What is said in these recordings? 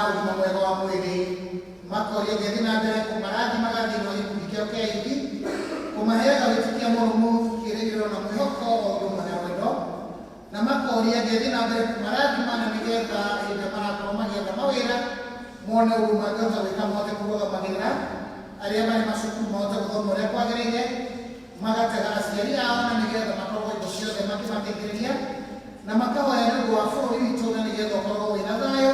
ũgima mwega wa mwĩrĩ, makoria gĩthiĩ na mbere kũmarathi magathĩ no gĩkundi kĩao kĩa aigi, kũmaheaga wĩtĩkia mũrũmu, kĩĩrĩgĩrĩro na mwĩhoko o ũndũ ũmwe na wendo, na makoria gĩthiĩ na mbere kũmarathima na nĩgetha hĩndĩ marakorwo magĩetha mawĩra mone ũguo mangĩhota gwĩka mote kũrũgamagĩrĩra arĩa marĩ macukuru mote gũthoma ũrĩa kwagĩrĩire, magatega aciari ao na nĩgetha makorwo indo ciothe makĩmateithĩrĩria na makahoya nĩ ũndũ wa bũrũri witũ na nĩgetha ũkorwo wĩna thayũ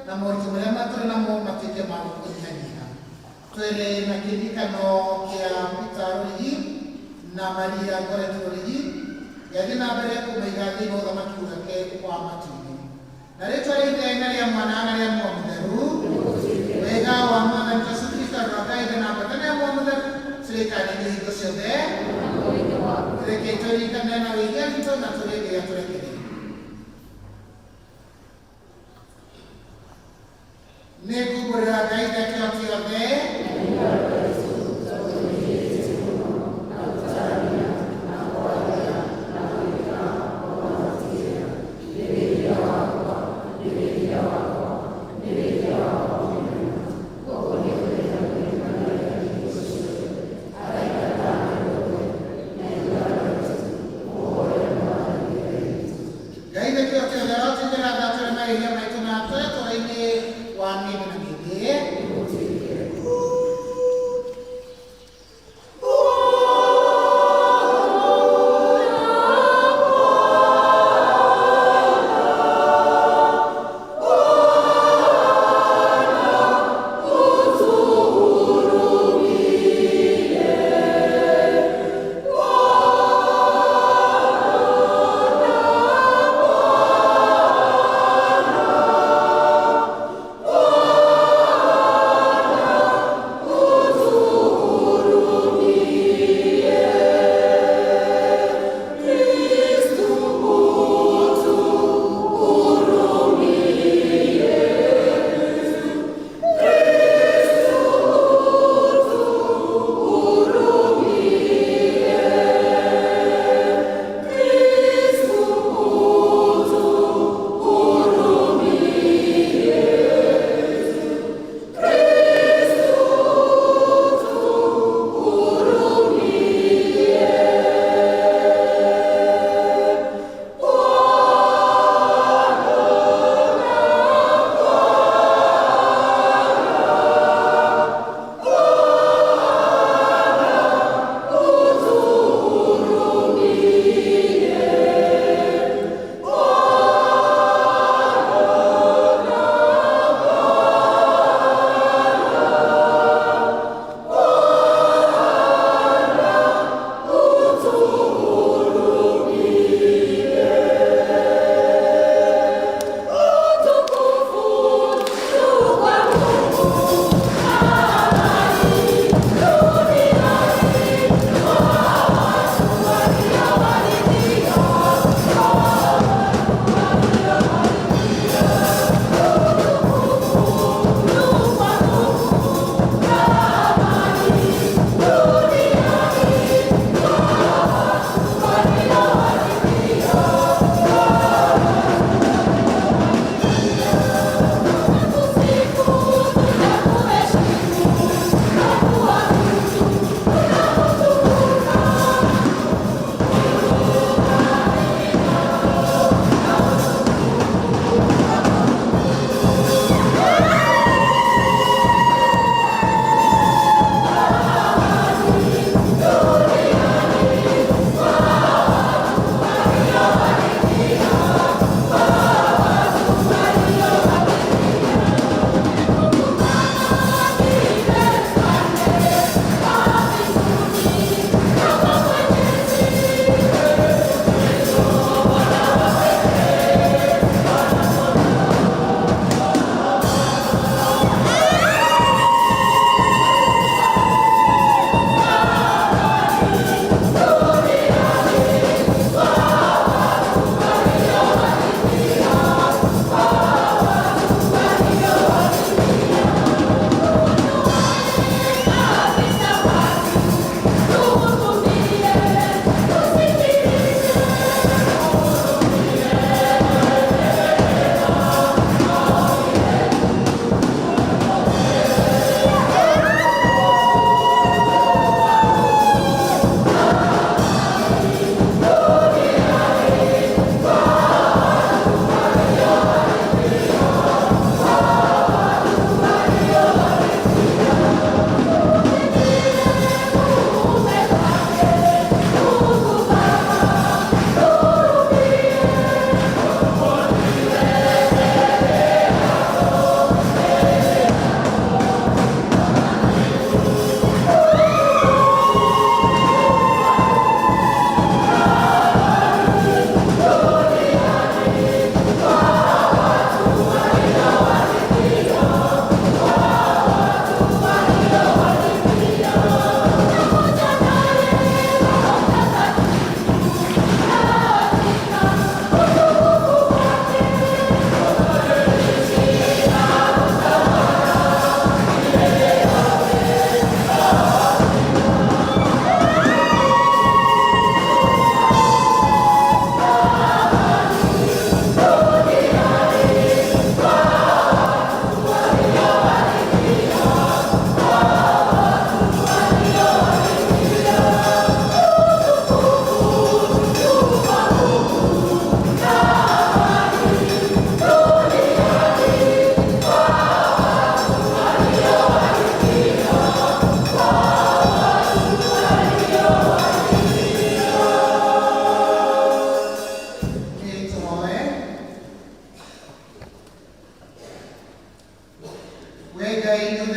na moritũ marĩa matũrĩ namo matuĩke ma gũkũnyihanyiha. Twĩrĩ na kĩririkano kĩa Peter Rũrigi na Maria Ngoretu Rũrigi gĩathiĩ na mbere kũmaiga thĩinĩ wa ũthamaki wake wa matu-inĩ. Na rĩtwa rĩa Ithe na rĩa Mwana na rĩa Roho Mũtheru, wega wa Mwathani Jesũ Kristo andũ a Ngai na mbere ya Roho Mũtheru cirĩkanĩire hingo ciothe. Reke tũririkane na wĩigia witũ na tũrĩgĩrĩra tũrekereire. Nĩ ngũngũrĩra Ngai thekio ciothe. Oh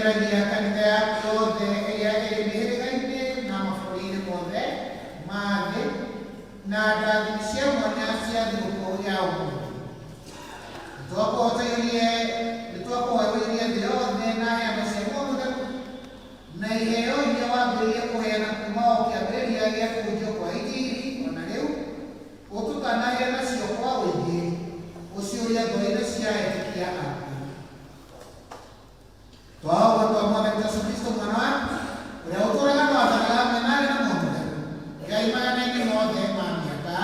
ĩgiragia kanitha yaku yothe ĩrĩa ĩrĩ mĩhĩrĩga-inĩ na mabũrũri-inĩ mothe ma thĩ na ndathimi cia mwanya cia thigũkũ ya ũmũthĩ. Nĩtwakũhoyũrĩrie thĩ yothe na heano cia mũtheru na iheo iria wambĩrĩirie kũheana kuma o kĩambĩrĩria gĩa kũhunjio kwa injiri ona rĩu ũtũtanahia nacio kwa ũingĩ ũciũria ngoro-inĩ cia etĩkia aku. Twahoya kwa Mwathani Jesũ Kristo mwana waku ũrĩa ũtũũraga na wathanaga hamwe nawe na Roho Mũtheru Ngai magana-inĩ mothe ma mĩaka.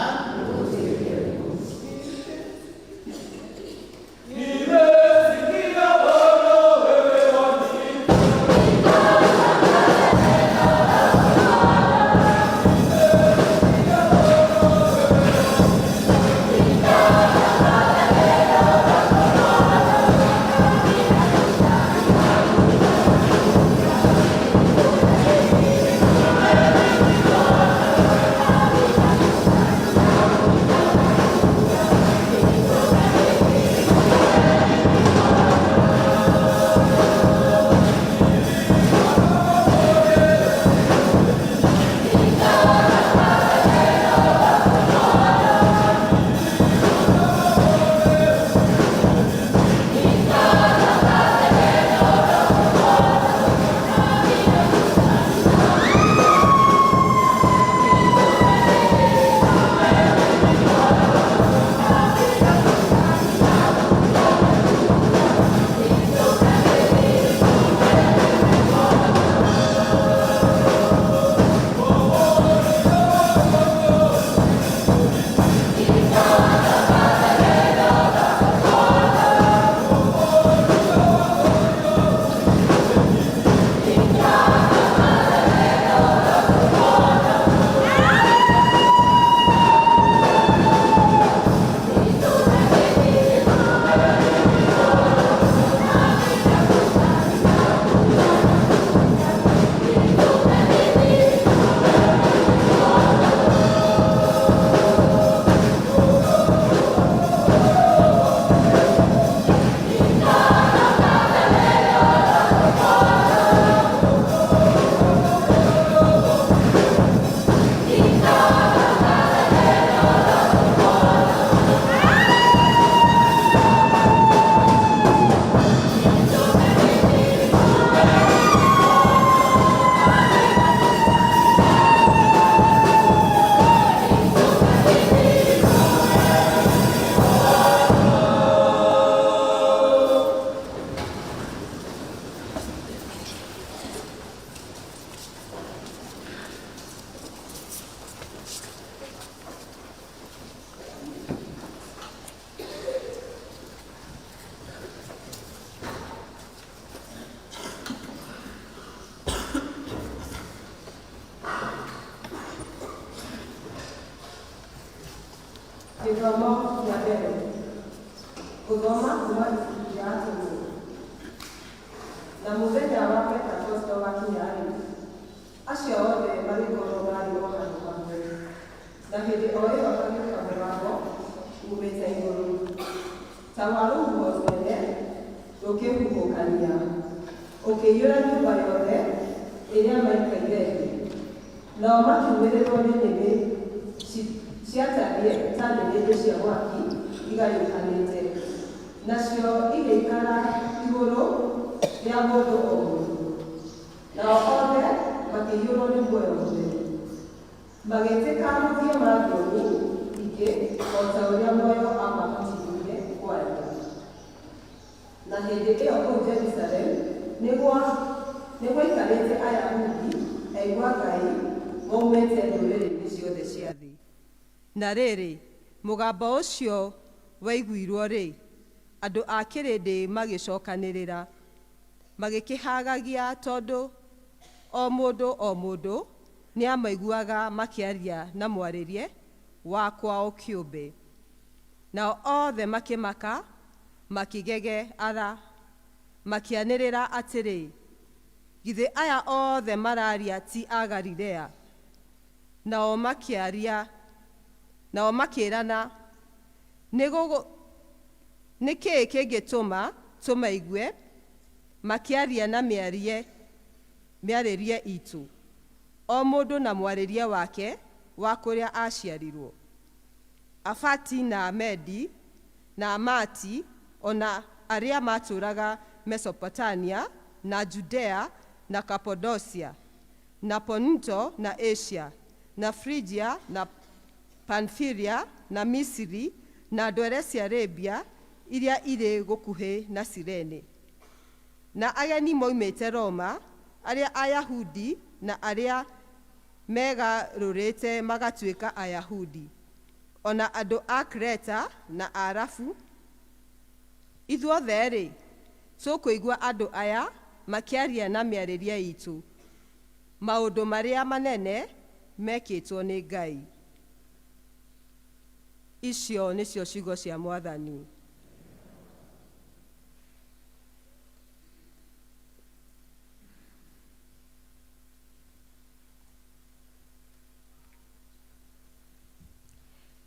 Gĩthomo kĩa mbere. Gũthoma kuuma ibuku rĩa Atũmwo. Na mũthenya wa Pentekosto wakinya-rĩ, acio othe magĩkorwo marĩ o handũ hamwe. Na hĩndĩ o ĩyo hagĩũka mũgambo uumĩte igũrũ, ta wa rũhuho rũnene rũkĩhuhũkania, ũkĩiyũra nyũmba yothe ĩrĩa maikaire thĩ. Nao makiumĩrĩrwo nĩ nĩmĩ ciatariĩ ta nĩmĩndĩ cia mwaki igayũkanĩte, nacio igĩikara igũrũ rĩa mũndũ o mũndũ. Nao othe makĩiyũrwo nĩ muoyo mũtheru, magĩtĩkanũkia na thiomi ingĩ o ta ũrĩa muoyo amahotithirie kwaria. Na hĩndĩ ĩyo kũu Jerusalemu nĩ gwaikarĩte Ayahudi aigua Ngai moimĩte ndũrĩrĩ-inĩ ciothe cia thĩ. Na rĩrĩ, mũgambo ũcio waiguirwo-rĩ, andũ a kĩrĩndĩ magĩcokanĩrĩra, magĩkĩhagagia tondũ o mũndũ nĩ amaiguaga makĩaria na mwarĩrie wa kwao kĩũmbe. Nao othe makĩmaka, makĩgegeara, makĩanĩrĩra atĩrĩ, githĩ aya othe mararia ti a Galilea? Nao makĩĩrana, nĩ kĩĩ kĩngĩtũma tũmaigue, makiaria na mĩarĩrie itũ, o mũndũ na mwarĩrie wake wa kũrĩa aciarirwo. Afati na Amedi na Amati, ona arĩa matũũraga Mesopotamia na Judea na Kapadosia na Ponto na Asia na Phrygia na Pamfilia na Misiri na ndwere cia Arabia iria irĩ gũkuhĩ na Cirene, na ageni moimĩte Roma, arĩa Ayahudi na arĩa megarũrĩte magatuĩka Ayahudi, ona andũ a Kreta na Arabu. Ithuothe-rĩ, tũkũigua andũ aya makiaria na mĩarĩrie itũ maũndũ marĩa manene mekĩtwo nĩ Ngai. Icio nĩcio ciugo cia Mwathani.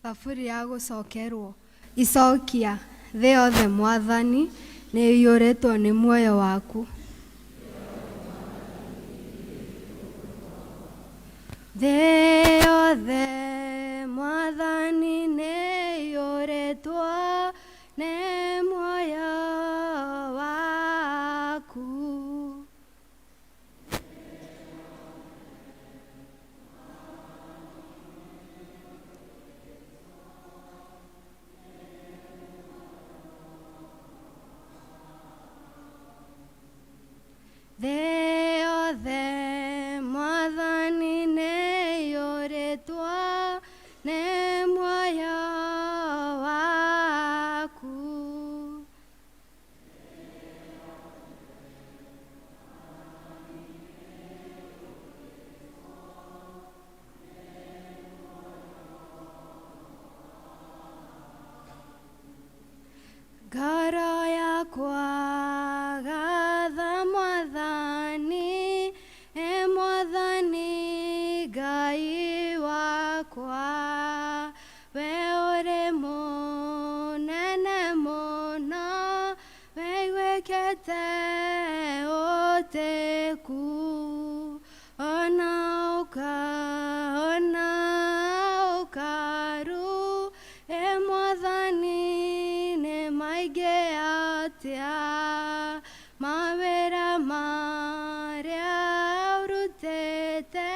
Thaburi ya gũcokerwo. Icokia, thĩ yothe Mwathani nĩ ĩiyũrĩtwo nĩ muoyo waku. Thĩ yothe Mwathani nĩ ĩiyũrĩtwo nĩ muoyo waku. Thĩ yothe Mwathani nĩ ĩiyũrĩtwo nĩ muoyo waku. Ngoro yakwa gatha Mwathani, Mwathani Ngai wakwa, we ũrĩ mũnene mũno, wĩgwĩkĩte ũtĩku, ona ũkaru, Mwathani nĩ maingĩ atĩa, mawĩra marĩa ũrutĩte,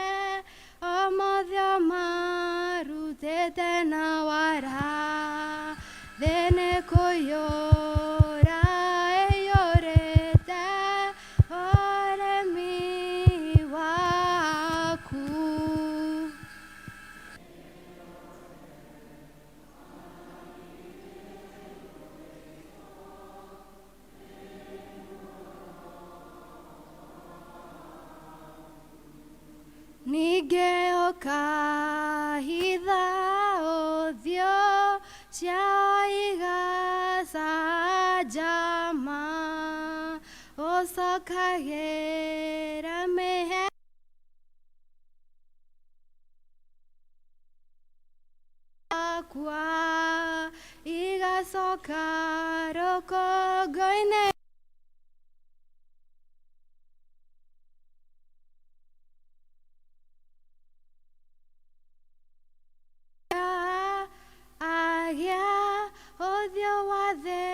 o mothe marutĩte na wara, thĩ nĩ kũiyũra ĩiyũrĩte ũrĩmi waku. Ningĩ ũkahitha ũthiũ ciao igacanjama, ũcokagĩra mĩhe yakwa, igacoka rũkũngũ-inĩ. Agĩa ũthiũ wa thĩ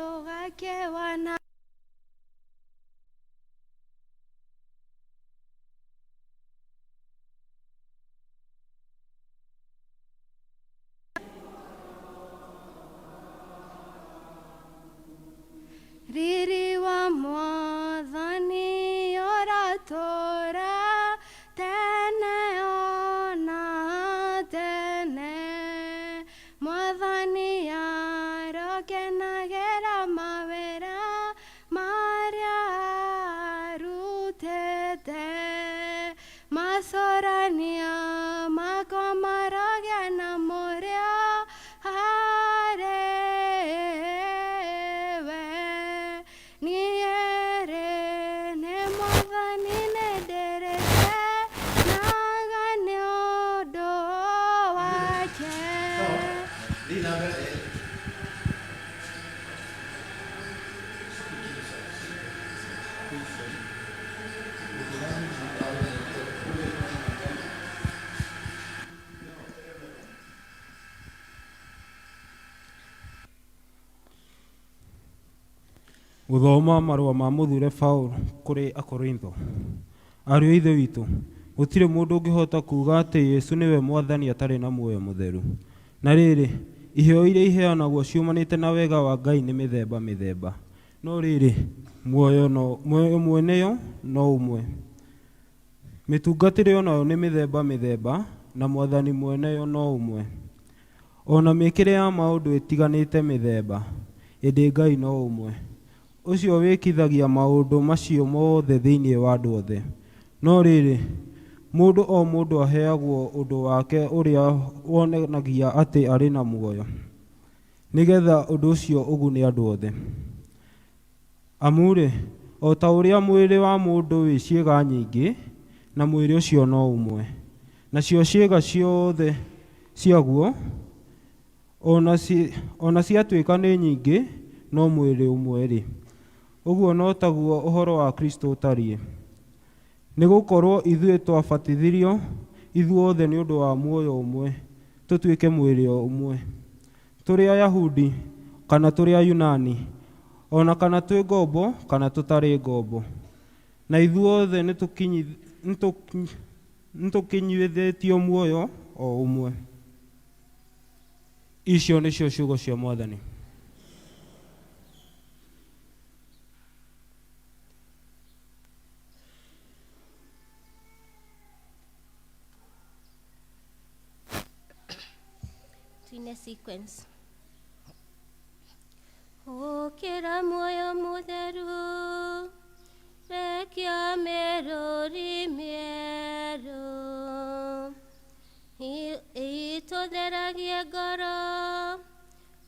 ũgakĩwa na riri wa Mwathani ũratũũra tene ona tene. Mwathani arokenagĩra mawĩra marĩa arutĩte, macũrania makwa marogĩa na mũrĩo harĩ we. Niĩ-rĩ nĩ Mwathani nĩndĩrĩte naga nĩ ũndũ wake. Guthoma marua ma muthure Paulo kuri Akorintho. Ariũ ithe witũ, gũtirĩ mũndũ ũngĩhota kuuga atĩ Yesu nĩwe mwathani atarĩ na muoyo mũtheru. Na rĩrĩ, iheo iria iheanagwo ciumanĩte na wega wa Ngai nĩ mĩthemba mĩthemba. No rĩrĩ, muoyo mweneyo no ũmwe. Mĩtungatĩre onayo nĩ mĩthemba mĩthemba, na mwathani mweneyo no ũmwe. Ona mĩĩkĩre ya maũndũ ĩtiganĩte mĩthemba, ĩndĩ Ngai no ũmwe. Ũcio wĩkithagia maũndũ macio mothe thĩinĩ wa andũ othe. No rĩrĩ, mũndũ o mũndũ aheagwo ũndũ wake ũrĩa wonanagia atĩ arĩ na muoyo, nĩgetha ũndũ ũcio ũgune andũ othe. Amu-rĩ, o ta ũrĩa mwĩrĩ wa mũndũ wĩ ciĩga nyingĩ, na mwĩrĩ ũcio no ũmwe. Nacio ciĩga ciothe ciaguo, ona ciatuĩka nĩ nyingĩ, no mwĩrĩ ũmwe-rĩ. Ũguo no taguo ũhoro wa Kristo ũtariĩ. Nĩ gũkorwo ithuĩ twabatithirio ithuothe nĩ ũndũ wa muoyo ũmwe, tũtuĩke mwĩrĩ ũmwe. Tũrĩ Ayahudi kana tũrĩ Ayunani, ona kana twĩ ngombo kana tũtarĩ ngombo. Na ithuothe nĩtũkinyithĩtio muoyo o ũmwe. Icio nĩcio ciugo cia Mwathani. Twine sequence. Ũkĩra muoyo mũtheru, rekia mĩrũri mĩerũ, itũtheragie ngoro,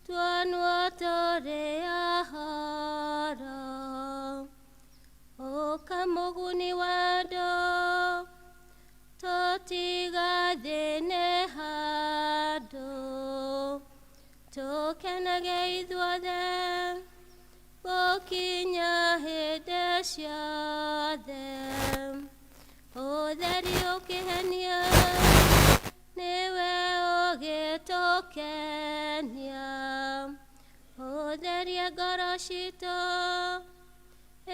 tuonwo tũrĩ ahoro. Ũka mũguni wa andũ, tũtigathĩne handũ, tũkenage ithuothe, gũkinya hĩndĩ ciothe. Ũtheri ũkĩhenia, nĩwe ũgĩtũkenia. Ũtherie ngoro citũ,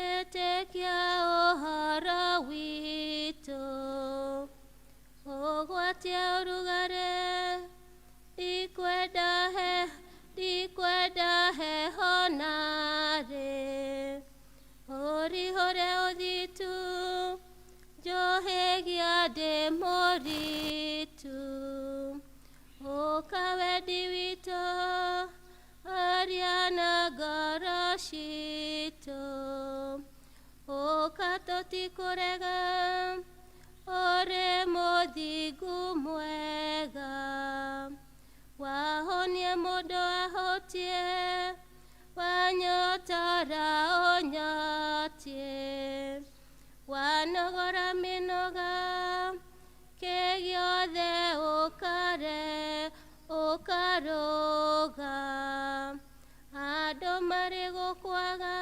ĩtĩkia ũhoro witũ. Ũgwatie ũrugarĩ, ndikwenda heho narĩ. Ũrihũre ũthitu, njohĩgia ndĩ mũritu. Ũka wendi witũ, aria na ngoro citũ. Ũka tũtikũrega, ũrĩ mũthingu mwega. Wahonia mũndũ ahũtie, wanyotora ũnyotie. Wanogora mĩnoga, kĩgĩothe ũkarũga. Andũ marĩ gũkwaga,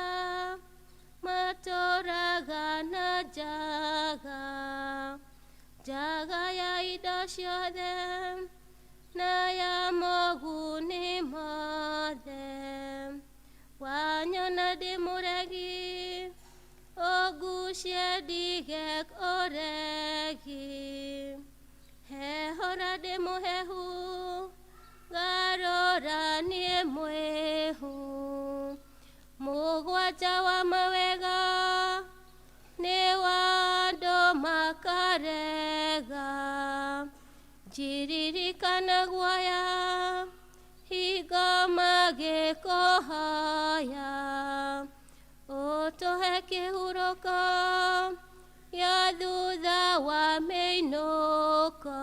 matũraga na njaga. Njaga ya indo ciothe, na ya moguni mothe. Wanyona ndĩ mũregi, ũngucie ndigek ũregi. Hehora ndĩ mũhehu, garũra niĩ mwĩhu. Mũgwanja wa mawega, nĩ wa andũ makarega. Njiririkana guoya, hingo magĩkũhoya. Ũtũhe kĩhurũko, gĩa thutha wa mĩinũko.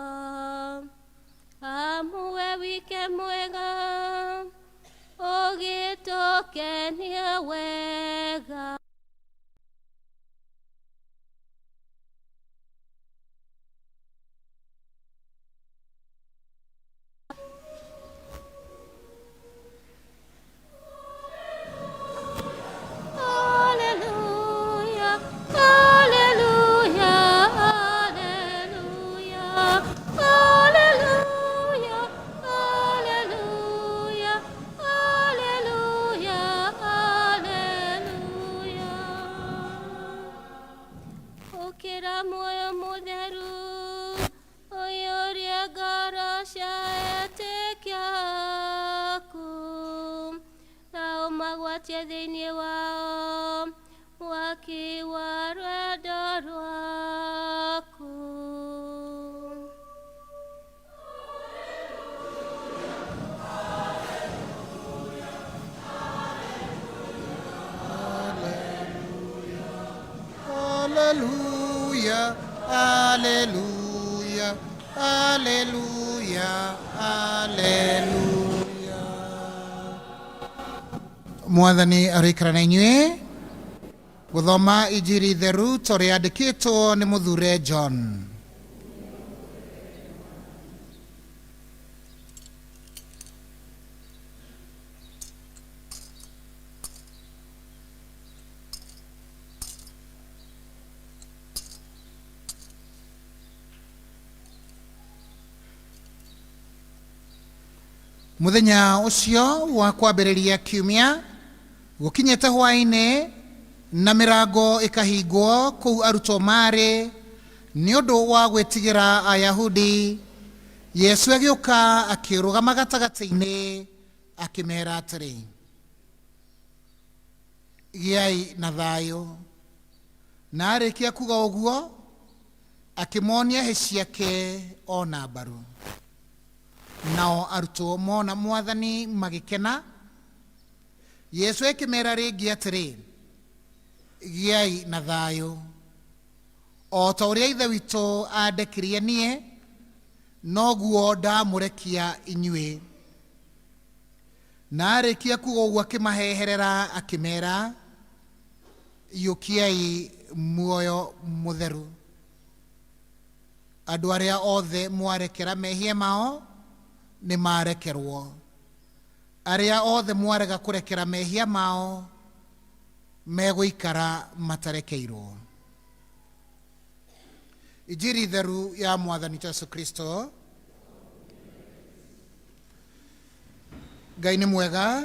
Amu we wike mwega, ũgĩtũkenia wega. Hallelujah, hallelujah, hallelujah. ũgwatie thĩinĩ wao mwaki wa rwendo rwaku. Hallelujah, hallelujah, hallelujah, hallelujah. Mwathani arikara na inyuĩ guthoma injiri theru tũrĩa yandĩkĩtwo nĩ mũthure John. Muthenya ucio wa kwambĩrĩria kiumia gukinyĩte hwaĩ-inĩ na mĩrango ĩkahingwo kũu arutwo marĩ nĩ ũndũ wa gwĩtigĩra Ayahudi, Yesu agĩũka akĩrũgama gatagatĩ-inĩ akĩmera atĩrĩ, gĩai na thayũ. Na arĩkia kuga ũguo akĩmonia hĩ ciake ona mbaru. Nao arutwo mona Mwathani magĩkena. Yesu akĩmera rĩngĩ atĩrĩ, gĩai na thayũ. O ta ũrĩa Ithe witũ andekirie niĩ, noguo ndamũrekia inyuĩ. Na arĩkia kuga ũguo akĩmaheherera akĩmera, iyũkiai muoyo mũtheru. Andũ arĩa othe mwarekera mehia mao nĩ marekerwo. Arĩa othe mwarega kũrekera mehia mao megũikara matarekeirwo. Injiri theru ya Mwathani Yesu Kristo. Ngai nĩ mwega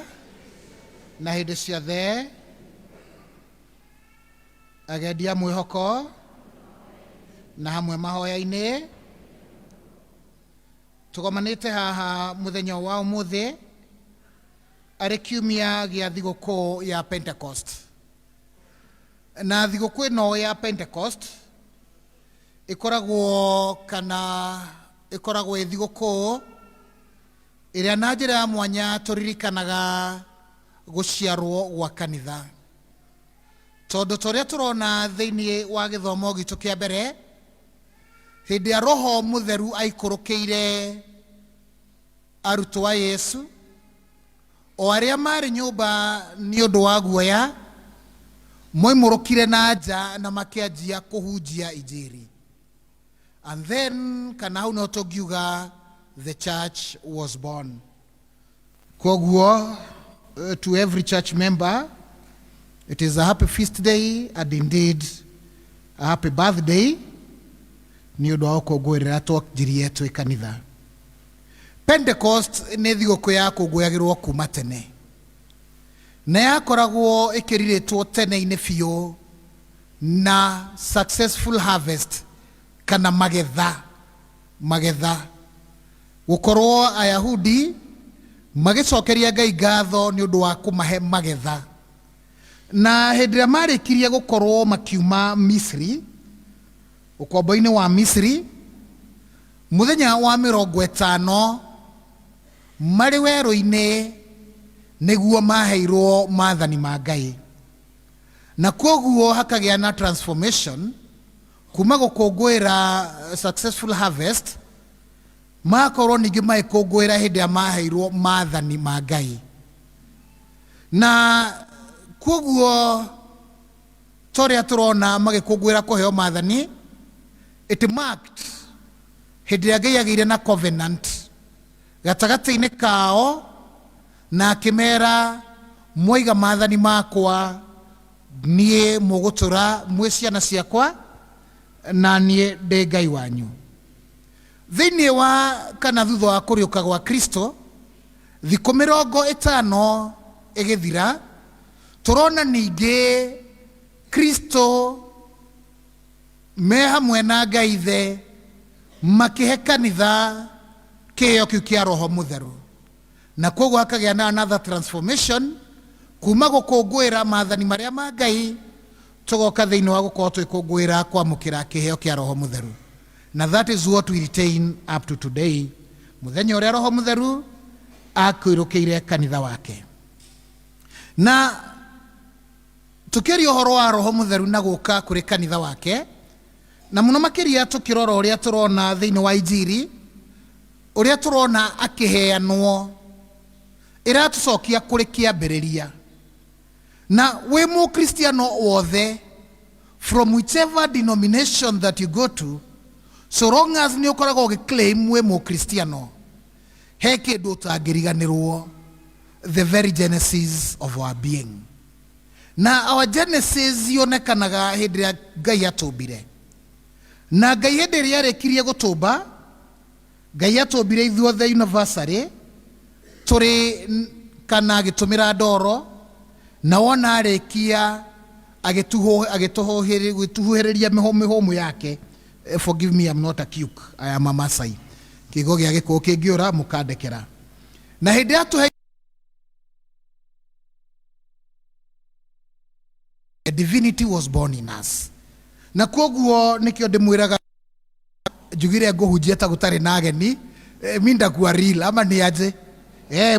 na hĩndĩ ciothe. Agendia mwĩhoko na hamwe mahoya-inĩ. Tugomanĩte haha mũthenya wa ũmũthĩ arĩ kiumia gĩa thigũkũ ya Pentecost. Na thigũkũ ĩno ya Pentecost ĩkoragwo ĩ thigũkũ ĩrĩa na njĩra ya mwanya tũririkanaga gũciarwo gwa kanitha. Tondũ tũrĩa tũrona thĩinĩ wa gĩthomo gitũ kĩa mbere, hĩndĩ ya Roho Mũtheru aikũrũkĩire arutwo a Yesu, o arĩa marĩ nyũmba nĩ ũndũ wa guoya, moimũrũkire na nja na makĩanjia kũhunjia injiri. And then kana hau no tũngiuga the church was born. Koguo, to every church member, it is a happy feast day and indeed a happy birthday. Ni ũndũ wa gũkũngũĩrĩra twanjirie twĩ kanitha. Pentecost nĩ thigũkũ ya kũngũyagĩrwo kuma tene, na yakoragwo ĩkĩrirĩtwo tene-inĩ biũ na successful harvest kana magetha. Gũkorwo Ayahudi magĩcokeria Ngai ngatho nĩ ũndũ wa kũmahe magetha. Na hĩndĩ ĩrĩa marĩkirie gũkorwo makiuma Misri, ũkombo-inĩ wa Misri, mũthenya wa 50 marĩ werũ-inĩ nĩguo maheirwo maathani ma Ngai. Na koguo hakagĩa na transformation kuma gũkũngũĩra successful harvest, makorwo ningĩ magĩkũngũĩra hĩndĩ ĩrĩa maheirwo maathani ma Ngai. Na koguo tũrĩa tũrona magĩkũngũĩra kũheo maathani, it marked hĩndĩ ĩrĩa Ngai agĩire na covenant gatagatĩ-inĩ kao na akĩmera, mwoiga maathani makwa niĩ mũgũtũra mwĩ ciana ciakwa na niĩ ndĩ Ngai wanyu. Thĩinĩ wa kana thutha wa kũriũka gwa Kristo, thikũ 50 ĩgĩthira, tũrona ningĩ Kristo me hamwe na Ngai Ithe makĩhe kanitha kĩheo kĩu kĩa Roho Mũtheru. Na koguo hakagĩa na another transformation kuma gukungwira maathani maria ma Ngai tugoka thiini wa gukorwo twikungwira kwamukira kiheo kia Roho Mutheru. Na that is what we retain up to today, muthenya uria Roho Mutheru akwirukire kanitha wake. Na tukiria uhoro wa Roho Mutheru na guka kuri kanitha wake, na muno makiria tukirora uria turona thiini wa Injiri, uria turona akiheanwo iratucokia kuri kiambiriria. Na we mu Kristiano wothe, from whichever denomination that you go to, so long as ni ukoragwo giclaim we mu Kristiano, he kindu utangiriganirwo, the very genesis of our being. Na our genesis yonekanaga hindi ria Ngai atumbire. Na Ngai hindi ria arekirie gutumba, Ngai atumbire ithuothe universally, turi kana agitumira ndoro, na wona arekia agituhuhiriria mihomu yake. Forgive me, I'm not a Kikuyu, I am a Masai. Kigo gia gikuyu kingiura mukandekera. Na hindi atuhe a divinity was born in us. Na koguo nikio ndimwiraga njugire nguhunjia ta gutari na ageni, minda kuwa real ama ni aje?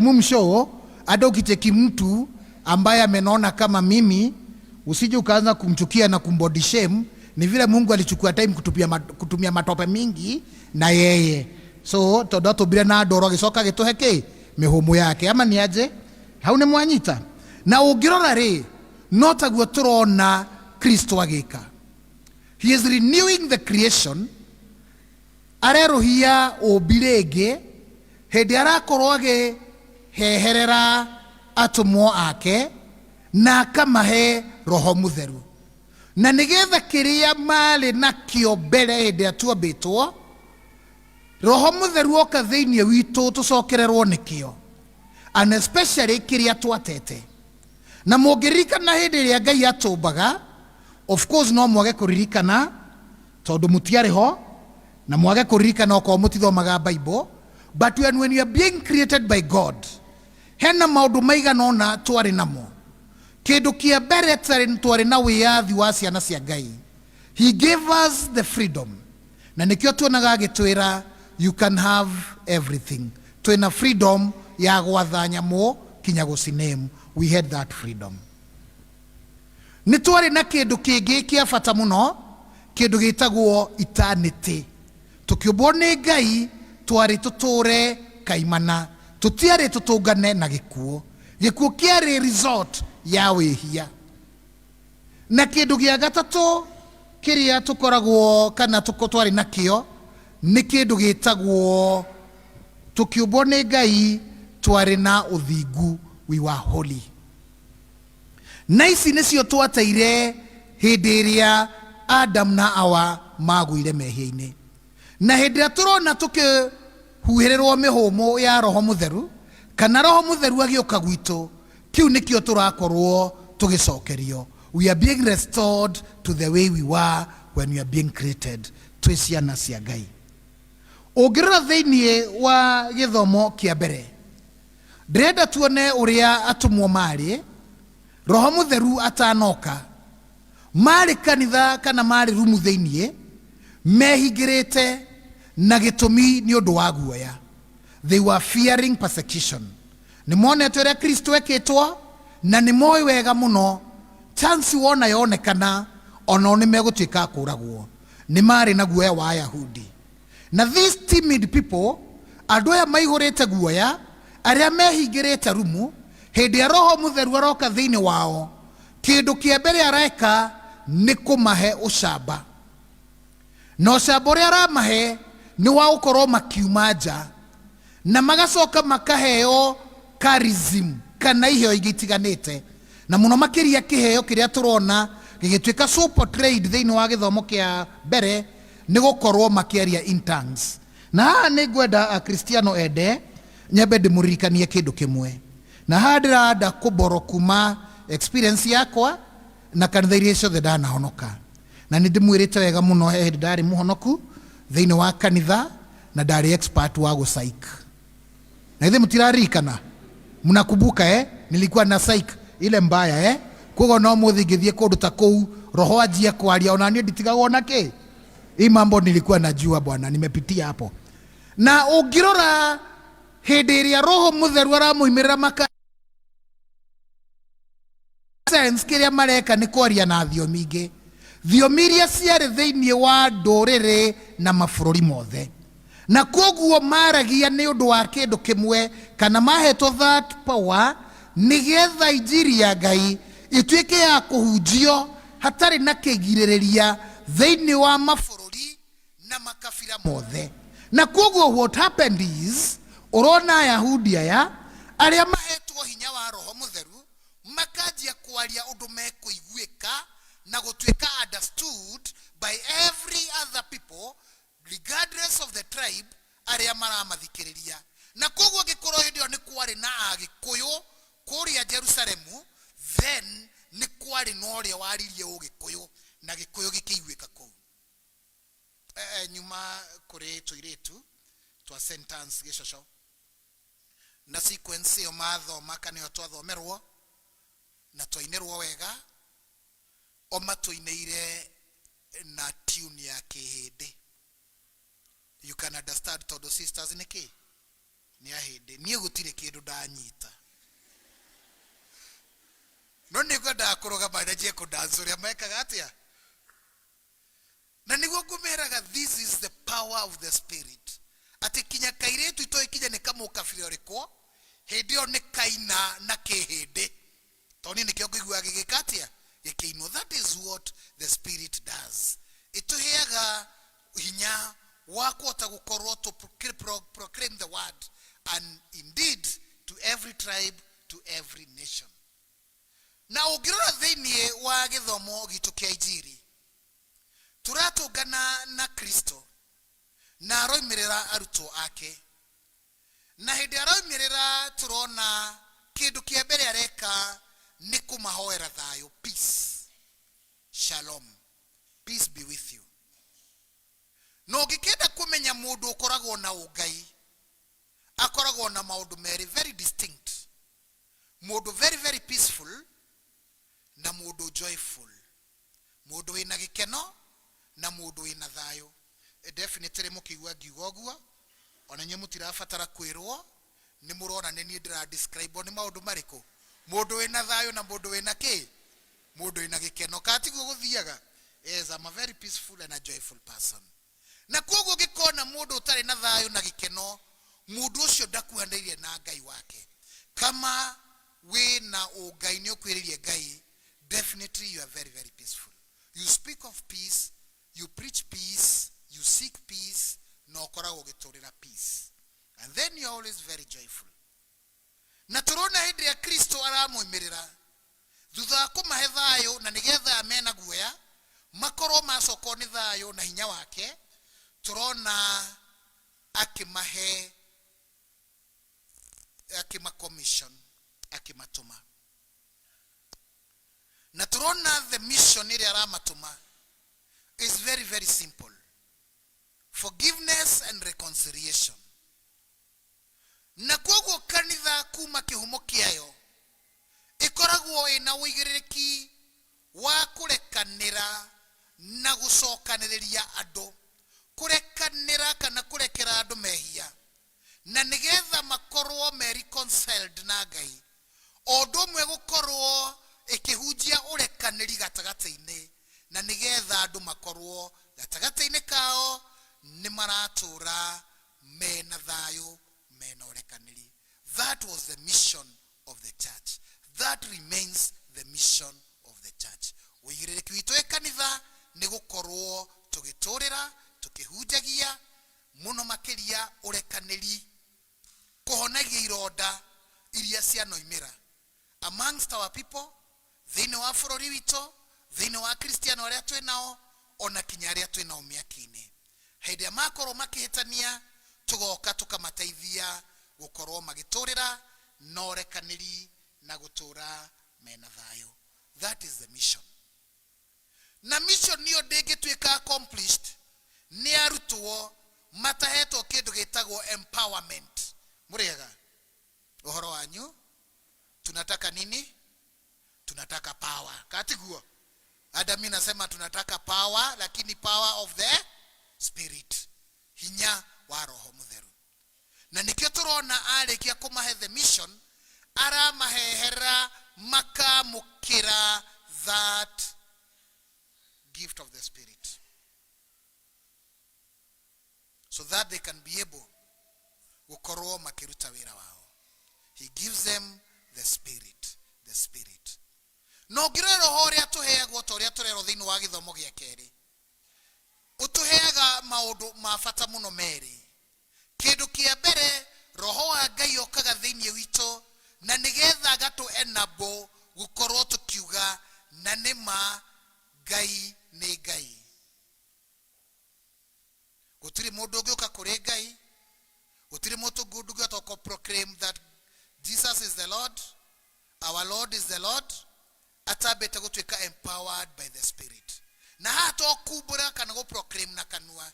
Mumshow hata ukicheki mtu ambaye amenona kama mimi, usije ukaanza kumchukia na kumbody shame. Ni vile Mungu alichukua time kutumia matope mingi na yeye. So todo tubire na ndoro gicoka gituheke mihumu yake ama ni aje? Hau ni mwanyita. Na ungirora ri no taguo turona Kristo agika. He is renewing the creation. Areruhia ubirege hindi arakorwo heherera atumwo ake na akamahe Roho Mutheru. Na nigetha kiria mali nakio mbere hindi atuambitwo, Roho Mutheru oka thiini witu tucokererwo nikio, and especially kiria twatete. Na mungiririkana hindi ria Ngai atumbaga, of course no mwage kuririkana tondu mutiariho, na mwage kuririkana okorwo mutithomaga Bible, but when you are being created by God, hena maundu maigana ona twari namo. Kindu kia mbere twari na wiyathi wa ciana cia Ngai. He gave us the freedom. Na nikio tuonaga agitwira you can have everything. Twina freedom ya gwatha nyamu kinya gucinemu. We had that freedom. Ni twari na kindu kingi kia bata muno, kindu gitagwo eternity. Tukiumbwo ni Ngai twari tuture kaimana, tutiari tutungane na gikuo. Gikuo kiari result ya wihia. Na kindu gia gatatu kiria tukoragwo kana twari nakio ni kindu gitagwo tukiumbwo ni Ngai twari na uthingu, we were holy. Na ici nicio twateire hindi iria Adam na Hawa maguire mehia-ini. Na hindi ria turona tukihuhirirwo mihumu ya Roho Mutheru, kana Roho Mutheru agioka gwitu, kiu nikio turakorwo tugicokerio. We are being restored to the way we were when we are being created. Twi ciana cia Ngai. Ungirora thiini wa githomo kia mbere, ndirenda tuone uria atumwo mari Roho Mutheru atanoka, mari kanitha kana mari rumu thiini mehingirite na gitumi ni undu wa guoya. They were fearing persecution. Ni monete uria Kristo ekitwo, na ni moi wega muno chance wona yonekana ono ni megutwika kuragwo. Ni mari na guoya wa Ayahudi. Na these timid people, andu aya maihurite guoya, aria mehingirite rumu, hindi ya Roho Mutheru aroka thiini wao, kindu kia mbere areka ni kumahe ucamba. Na ucamba uria aramahe ni wa gukorwo makiuma nja, na magacoka makaheo charism kana iheo igitiganite. Na muno makiria kiheo kiria turona gigitwika so portrayed thiini wa githomo kia mbere ni gukorwo makiaria in tongues. Na haha ni ngwenda akristiano ende nyambe ndimuririkanie kindu kimwe. Na haha ndirenda kuboro kuma experience yakwa na kanitha iria ciothe ndanahonoka. Na ni ndimwirite wega muno he hindi ndari muhonoku thiini wa kanitha na ndari expert wa gusaik. Na ithe mutiraririkana, mnakumbuka nilikuwa na psych ile mbaya kogo no muthi ngithie kundu ta kou roho anjie kwaria ona nie nditigagwo na ki. Hii mambo nilikuwa najua bwana, nimepitia hapo. Na ungirora hindi iria roho mutheru aramuimirira maka sense kiria mareka ni kwaria na thiomi ingi, thiomi iria ciari thiini wa nduriri na mabururi mothe, na koguo maragia ni undu wa kindu kimwe kana mahetwo that power nigetha injiri ya Ngai ituike ya kuhunjio hatari na kigiririria thiini wa mabururi na makabira mothe. Na koguo what happened is, urona Ayahudi aya aria mahetwo hinya wa roho mutheru makanjia kwaria undu mekuiguika na gutuika understood by every other people regardless of the tribe aria maramathikiriria. Na koguo gikorwo hindi yo ni kwari na Agikuyu kuria Jerusalemu, then ni kwari no ria waririe Ugikuyu na Gikuyu gikiiguika kou. Nyuma kuri tuiritu twa sentence gicocoo na sequence yo mathoma kana yo twathomerwo na twainirwo wega o matuineire na tune ya kihindi. You can understand todo sisters niki ni ahindi nie gutire kindu ndanyita no nigwenda kuroga baada je ku dance ria mekaga atia. Na niguo ngumeraga this is the power of the spirit. Ati kinya kairetu itoe kija ni kama ukafiri oriko hindi yo ni kaina na kihindi toni nikio ngigua gigikatia gikiino. That is what the spirit does. Ituheaga hinya wa kuota gukorwo to proclaim the word, and indeed to every tribe, to every nation. Na ugirora thiini wa githomo gitu kia injiri turatungana na Kristo na aroimirira arutwo ake, na hindi aroimirira turona kindu kia mbere areka ni kumahoera thayo, peace, shalom, peace be with you. No gikenda kumenya mundu ukoragwo na ungai akoragwo na maundu meri very distinct, mundu very very peaceful na mundu joyful, mundu wina gikeno na mundu wina thayo. Definitely mukigwa gigoguo ona nye mutirabatara kwirwo ni murona ni ndira describe ni maundu mariko mundu wina thayo na mundu wina ki, mundu wina gikeno katiguo guthiaga. Yes, I'm a very peaceful and a joyful person. Na koguo gikona mundu utari na thayo na gikeno, mundu ucio ndakuhanairie na Ngai wake. Kama we na ugai ni ukwiririe Ngai, definitely you are very very peaceful. You speak of peace, you preach peace, you seek peace, no koragwo giturira peace, and then you are always very joyful. Na turona hindi ya Kristo aramuimirira thutha kumahe thayo na nigetha amena guoya makorwo macoko ni thayo na hinya wake, turona akimahe commission akimatuma. Na turona the mission iri aramatuma is very very simple: forgiveness and reconciliation. Na koguo kanitha kuma kihumo kiayo ikoragwo ina uigiriki wa kurekanira na gucokaniriria andu, kurekanira kana kurekera andu mehia na nigetha makorwo me reconciled na Ngai, ondo mwe gukorwo ikihunjia urekaniri gatagataini na nigetha andu makorwo gatagataini kao ni maratura mena thayo mena urekaniri. That was the mission of the church. That remains the mission of the church. Uigiriki witu ekanitha ni gukorwo tugiturira tukihunjagia muno makiria urekaniri, kuhonagia ironda iria cianoimira amongst our people, thiini wa bururi witu, thiini wa Kristiano aria twinao ona kinya aria twinao miakini. Hindi makorwo makihitania tugoka tukamateithia gukorwo magiturira na urekaniri na gutura mena thayo. That is the mission. Na mission niyo ndingituika accomplished ni arutwo matahetwo kindu gitagwo empowerment. Muriega uhoro wanyu tunataka nini? tunataka power. Katiguo. Adami nasema tunataka power, lakini power of the spirit. Hinya wa Roho Mutheru. Na nikio turona arikia kumahe the mission, ara mahehera makamukira that gift of the spirit, so that they can be able gukorwo makiruta wira wao. He gives them the spirit, the spirit. No girero hore atuheagwo toria turero thini wa githomo gia keri. Utuheaga maudu mafata muno meri. Kindu kia mbere, Roho wa Ngai okaga thini wito na nigetha gatu enable gukorwo tukiuga na nima Ngai ni Ngai. Gutiri mundu ungiuka kuri Ngai, gutiri mundu ungiuka to proclaim that Jesus is the Lord, our Lord is the Lord, atabeta gutwika empowered by the Spirit. Na hato kubura kana go proclaim na kanua,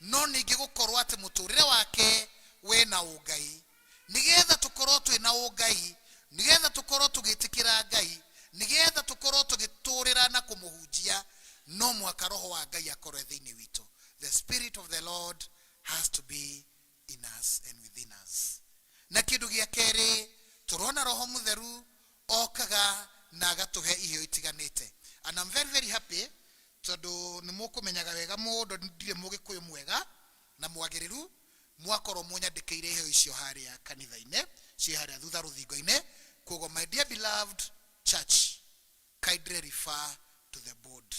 no ningi gukorwo ati muturire wake we na ugai. Nigetha tukorwo twi na ugai, nigetha tukorwo tugitikira Ngai, nigetha tukorwo tugiturira na kumuhujia, no mwaka Roho wa Ngai akorwe thini wito. The Spirit of the Lord has to be in us and within us. Na kindu gia keri, turona Roho Mutheru okaga na agatuhe iheo itiganite. And I'm very, very happy tondu nimukumenyaga wega mundu ndire mugikuyu mwega na mwagiriru mwakorwo munyandikire iheo icio haria kanitha-ine cie haria thutha ruthingo-ine. Koguo my dear beloved church, kindly refer to the board.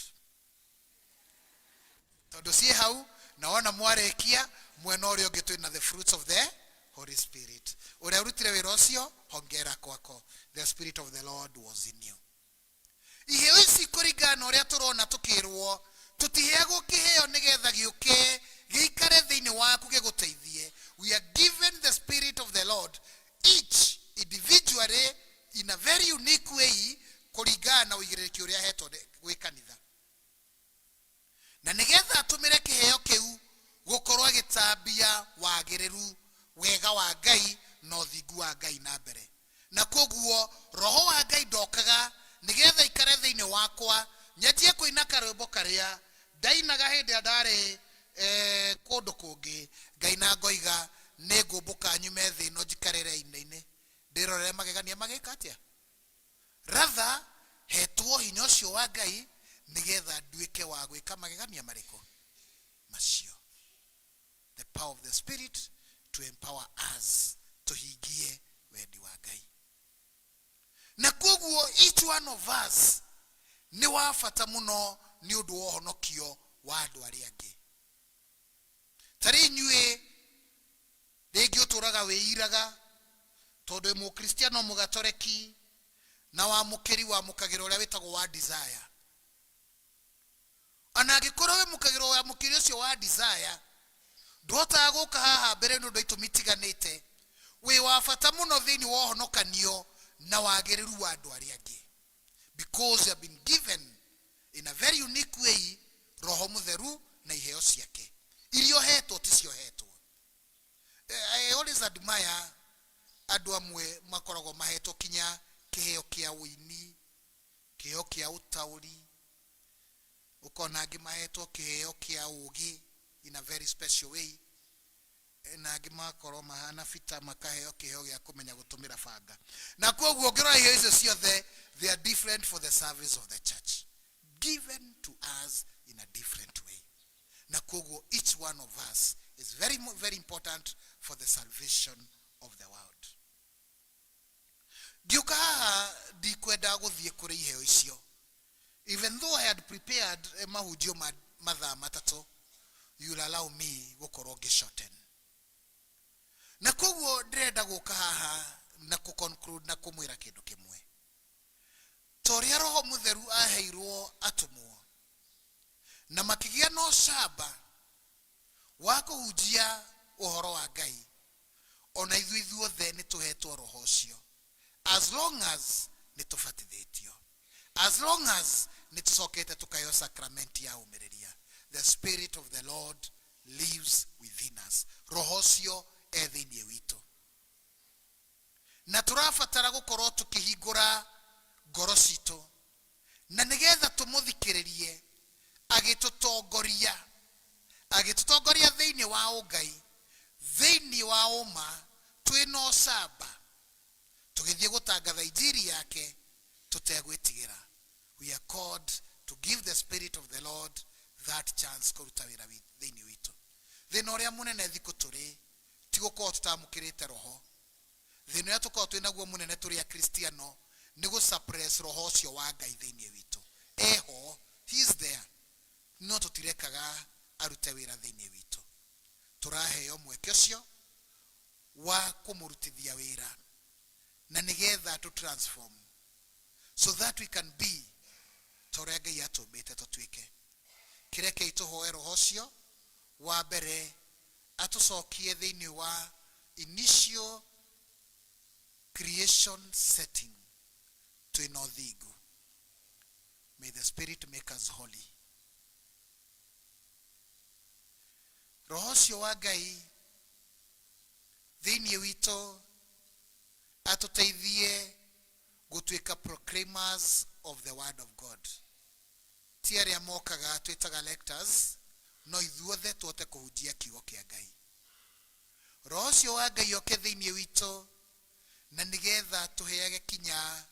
Tondu cie hau naona mwarekia mwena uria ungi twina the fruits of the Holy Spirit. Uria urutire wira ucio hongera kwako. The Spirit of the Lord was in you. Iheo ici kuringana uria turona tukirwo tutiheagwo kiheo nigetha giuke giikare thiini waku giguteithie. We are given the Spirit of the Lord each individually in a very unique way kuringana na uigiriki uria hetwo gwi kanitha. Na nigetha atumire kiheo kiu gukorwo gitambia wagiriru wega wa Ngai no thingu wa Ngai na mbere. Na koguo Roho wa Ngai ndokaga nigetha ikare thiini wakwa nyatie kuina karwimbo karia ndainaga hindi andare kundu kungi Ngai ngoiga ni ngumbuka nyume thi no njikarire ine ndirorere magegania magika atia. Rather hetwo hinya ucio wa Ngai nigetha nduike wa gwika magegania mariko macio. The power of the Spirit to empower us to higie wendi wa Ngai. Na koguo each one of us ni wa fata muno ni undu wa honokio wa andu aria angi. Tari nyue rĩngĩ ũtũraga wĩiraga tondũ wĩ mũkristiano mũgatoreki na wamũkĩri wamũkagĩra ũrĩa wĩtagwo wa desire. Ona angĩkorwo wĩ mũkagĩra wamũkĩri ũcio wa desire ndũhotaga gũka haha mbere nĩ ũndũ itũmi itiganĩte, wĩ wa bata mũno thĩinĩ wa ũhonokanio na wagĩrĩru wa andũ arĩa angĩ, because you have been given in a very unique way Roho Mutheru na iheo ciake irio hetwo ticio hetwo. I always admire andu amwe makoragwo mahetwo kinya kiheo kia uini, kiheo kia utauri, ukona angi mahetwo kiheo kia ugi in a very special way, na angi makorwo mahana fita makaheo kiheo gia kumenya gutumira banga. Na koguo ngirora iheo icio ciothe they are different for the service of the church, given to us in a different way. Na koguo each one of us is very, very important for the salvation of the world. Giuka dikwenda guthie kuri iheo icio. Even though I had prepared mahujio mathaa matatu, you'll allow me gukorwo ngishorten. Na koguo ndirenda guka haha na kuconclude na kumwira kindu kimwe. Toria Roho Mutheru aheirwo atumwo na makigia no shaba wa kuhujia uhoro wa Ngai, ona ithuothe ni tuhetwo roho ucio, as long as ni tufatithitio, as long as ni tusokete tukayo sakramenti ya umiriria. The Spirit of the Lord lives within us. Roho ucio ethinie wito, na turafatara gukorwo tukihingura ngoro citu na nigetha tumuthikiririe agitutongoria thiini wa ungai, thiini wa uma, twina ucamba tugithie gutangatha injiri yake tutegwitigira. We are called to give the Spirit of the Lord that chance kuruta wira thiini witu. Thina uria munene thiku turi ti gukorwo tutamukirite roho. Thina uria tukorwo twinaguo munene turi a Kristiano ni gu suppress roho ucio wa Ngai thiini witu. Eho, he is there. No tutirekaga arute wira thiini witu. Turaheo mweke ucio wa kumurutithia wira na nigetha to transform so that we can be torega yatumbite tutwike. Kireke ituhoe roho ucio wa mbere atucokie thiini wa initial creation setting twina uthingu. May the Spirit make us holy. Roho ucio wa Ngai thiini witu atuteithie gutwika proclaimers of the word of God. Ti aria mokaga twitaga lectors, no ithuothe tuote kuhunjia kiugo kia Ngai. Roho ucio wa Ngai oke thiini witu na nigetha tuheage kinya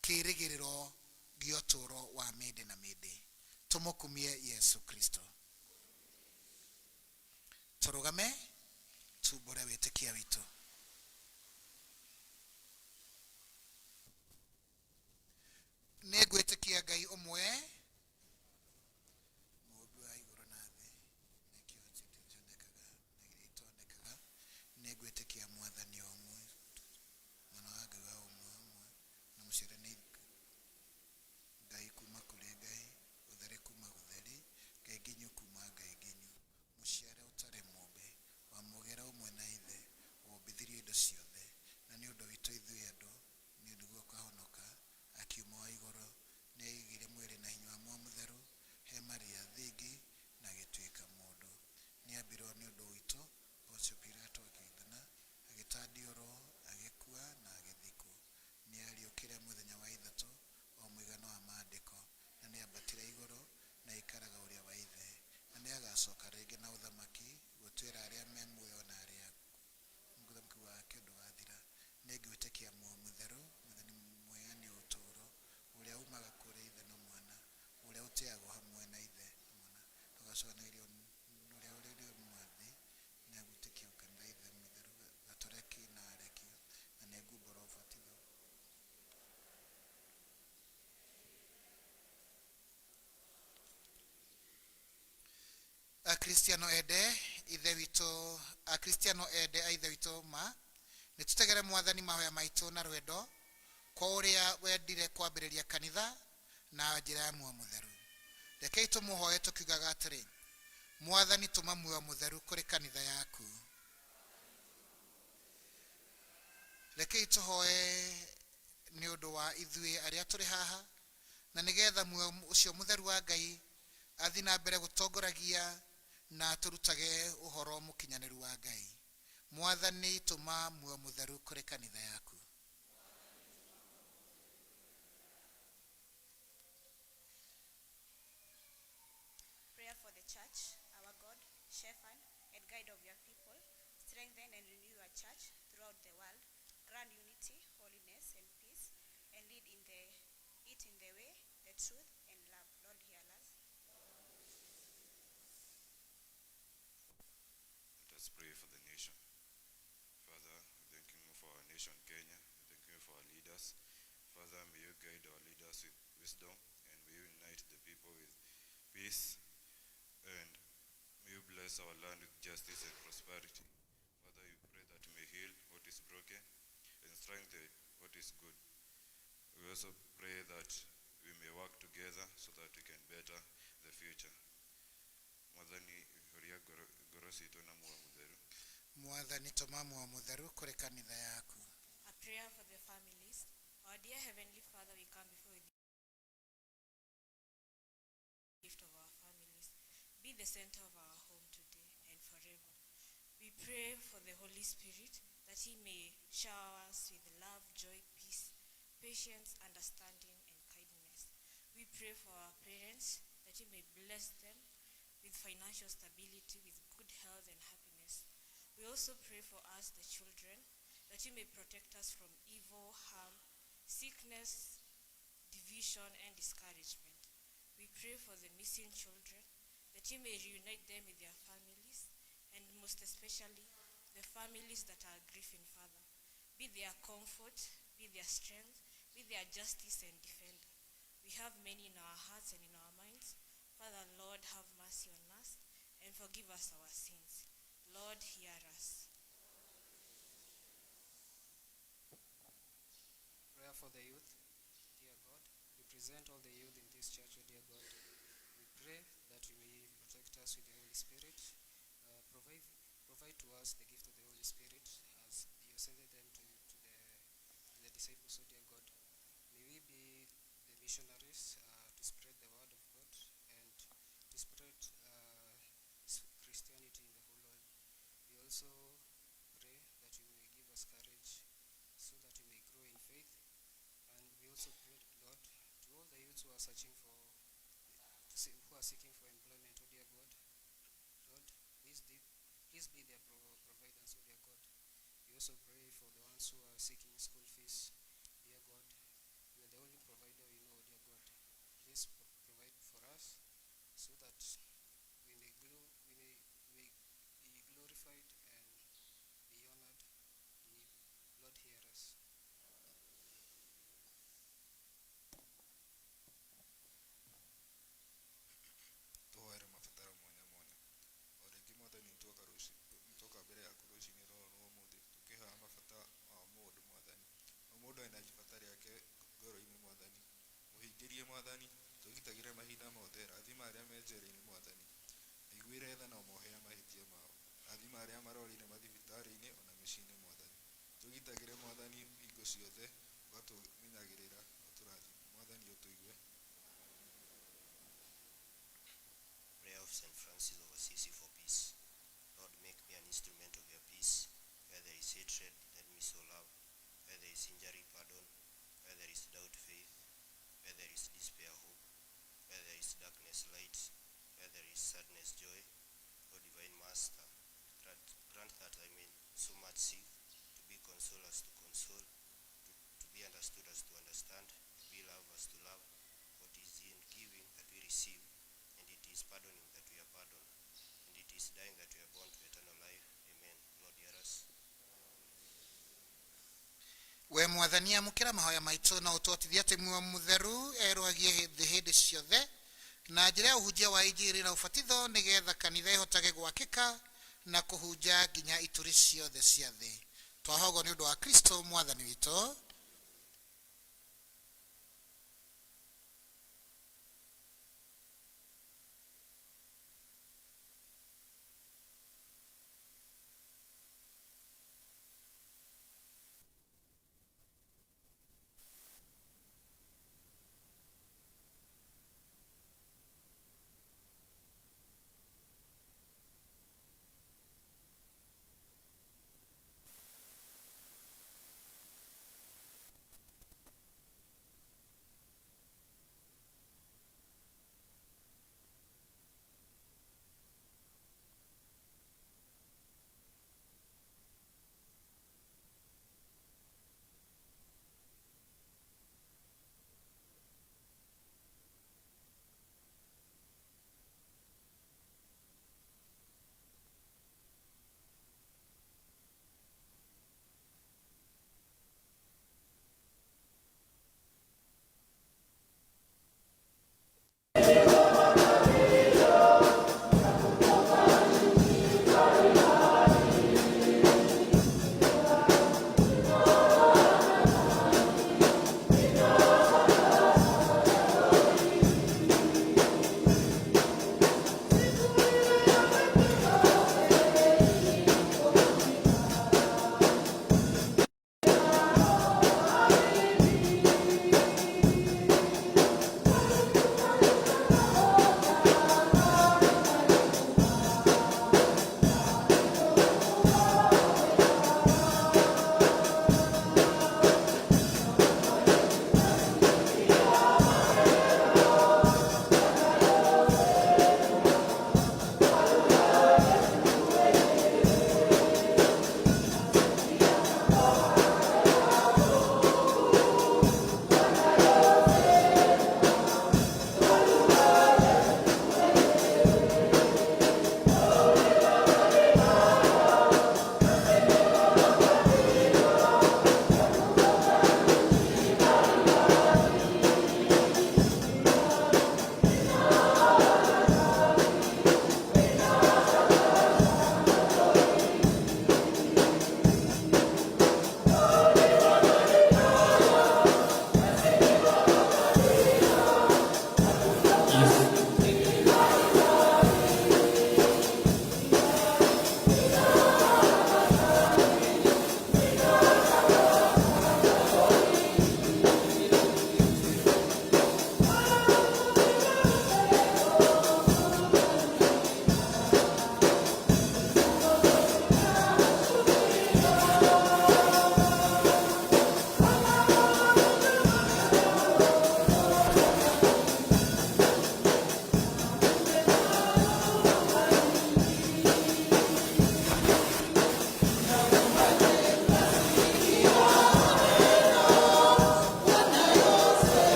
kirigiriro gia uturo wa mende na mende. Tumukumie Yesu Kristo. Turugame tubore witikia witu. Negwitikia Ngai umwe mundu wa iguru na thi nikio titionekaga negritonekaga. Negwitikia mwathani umwe mwana wa Ngai wa umwe na mucirani Ngai kuma kuri Ngai, utheri kuma gutheri, Ngai nginyu kuma Ngai nginyu, muciare utare mumbe wa mugera umwe na ithe wombithirie indo ciothe na ni undu witu ithui andu ni niguo kahonoka akiuma wa iguru neigire mwiri na hinya wa mutheru he Maria thingi na gitwika mundu. Ni ambirwo ni undu witu Poncio Pilato akithana agitandioro agikua na agithikwo. Ni ariukire muthenya wa ithatu o muigano wa maandiko na ni ambatira iguru na ikaraga uria wa ithe na ni agacoka ringi na uthamaki gutwira aria me muoyo na aria muthamaki wa kindu wathira. Ningwitikia mutheru mutheni mweani uturo uria umaga kuri ithe na mwana uria utiagwo hamwe na ithe na mwana tugacokanairio uria uri mwathi na gutikia ukanda ithe mutheru gatoreki na arekio na ni ngumbura ubatitho. Kristiano ende ithe witu Kristiano ende aithe witu ma ni tutegere mwathani mahoya maitu na rwendo kwa uria wendire kwambiriria kanitha na njira ya muoyo mutheru. Rekei tumuhoye tukiugaga atiri mwathani tuma muoyo mutheru kuri kanitha yaku. Rekei tuhoye ni undu wa ithui aria turi haha na nigetha muoyo ucio mutheru wa Ngai athi na mbere gutongoragia na turutage uhoro mukinyaniru wa Ngai. Mwathani tuma muoyo mutheru kuri kanitha yaku. Prayer for the church. Our God, shepherd and guide of your people, strengthen and renew your church throughout the world. Grant unity, holiness and peace, and lead it in the way, the truth and love. Lord, hear us. Let us pray for the nation. Father, thanking you for our nation, Kenya. Thank you for our leaders. Father, may you guide our leaders with wisdom, and may you unite the people with peace, and may you bless our land with justice and prosperity. Father, we pray that you may heal what is broken and strengthen what is good. We also pray that we may work together so that we can better the future. Mwathani huria gorosito na muoyo mutheru. Mwathani tuma muoyo mutheru kuri kanitha yaku. A prayer for the families. Our dear Heavenly Father, we come before you. Gift of our families. Be the center of our home today and forever. We pray for the Holy Spirit that He may shower us with love, joy, peace, patience, understanding, and kindness. We pray for our parents, that you may bless them with financial stability, with good health and happiness. We also pray for us, the children, that you may protect us from evil, harm, sickness, division, and discouragement. We pray for the missing children, that you may reunite them with their families, and most especially the families that are grieving, Father. Be their comfort, be their strength, be their justice and defender. We have many in our hearts and in our minds. Father, Lord, have mercy on us and forgive us our sins. Lord, hear us. Prayer for the youth. Dear God, we present all the youth in this church, dear God. We pray that you may protect us with the Holy Spirit. Provide to us the gift of the Holy Spirit as you ascended them to the disciples, dear God. May we be the missionaries to spread the word of God and to spread Christianity in the whole world. We also pray that you may give us courage so that we may grow in faith. And we also pray, Lord, to all the youths who are seeking for employment, oh dear God. Lord, please be their providers, oh dear God. We also pray for the ones who are seeking school fees, dear God. You are the only provider we know, dear God. Please provide for us so that we may be glorified and be honored in you. Lord, hear us. Tuhoere mabataro mwanya mwanya. O rĩngĩ Mwathani nĩtwoka mbere yaku rũciinĩ rũrũ rwa ũmũthĩ tũkĩhoya mabata ma mũndũ, Mwathani. O mũndũ ena ibata rĩake ngoro-inĩ, Mwathani. Mũhingĩrie, Mwathani, twĩgitagĩre mahinda mothe. Rathima arĩa me njĩra-inĩ, Mwathani. Maiguĩre tha na ũmohere mahĩtia mao. Rathima arĩa marorire mathibitarĩ-inĩ ona mĩciĩ-inĩ, Mwathani. Twĩgitagĩre, Mwathani, hingo ciothe, ũgatũmenyagĩrĩra na ũtũrathime. Mwathani ũtũigue. Prayer of St. Francis of Assisi for peace. Lord, make me an instrument of your peace. Where there is hatred, let me sow love. Where there is injury, pardon. Where there is doubt, faith. Where there is despair, hope. Where there is darkness, light. Where there is sadness, joy. O Divine Master, grant that I may so much seek to be consoled as to console, to be understood as to understand, to be loved as to love. What is in giving that we receive, and it is pardoning that we are pardoned, and it is dying that we are born to eternal life. Amen. Lord, hear us. We Mwathani amũkĩra mahoya maitũ na ũtũhotithie atĩ muoyo mũtheru erũagie hĩndĩ ciothe na njĩra ya ũhunjia wa injili na ũbatitho, nĩgetha kanitha ĩhotage gwakĩka na kũhunja nginya ituri ciothe cia thĩ. Twahogo nĩ ũndũ wa Kristo Mwathani witũ.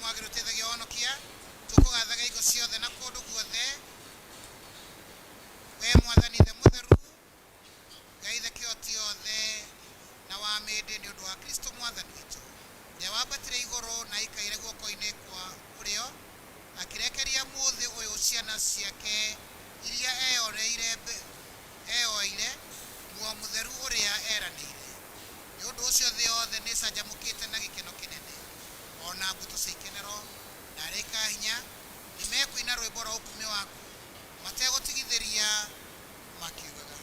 mwagä rå teithagia honokia tå kå gathaga igo ciothe na kå ndå guothe we mwathani the må theru ngai the kä oti othe na wa mä ndä nä å ndå wa kristo mwathani witå rä wambatire igå rå na ikaire guoko-inä kwa å rä o akä rekeria må thä å yå ciana ciake iria eoire muo må theru å rä a eranä ire nä å ndå å cio thä yothe nä canjamå kä te na gä keno kä nene ona mbutå cia ikenero na arä ka hinya nä mekå ina rwä mbo rwa å kumä waku mategå tigithä ria makiugaga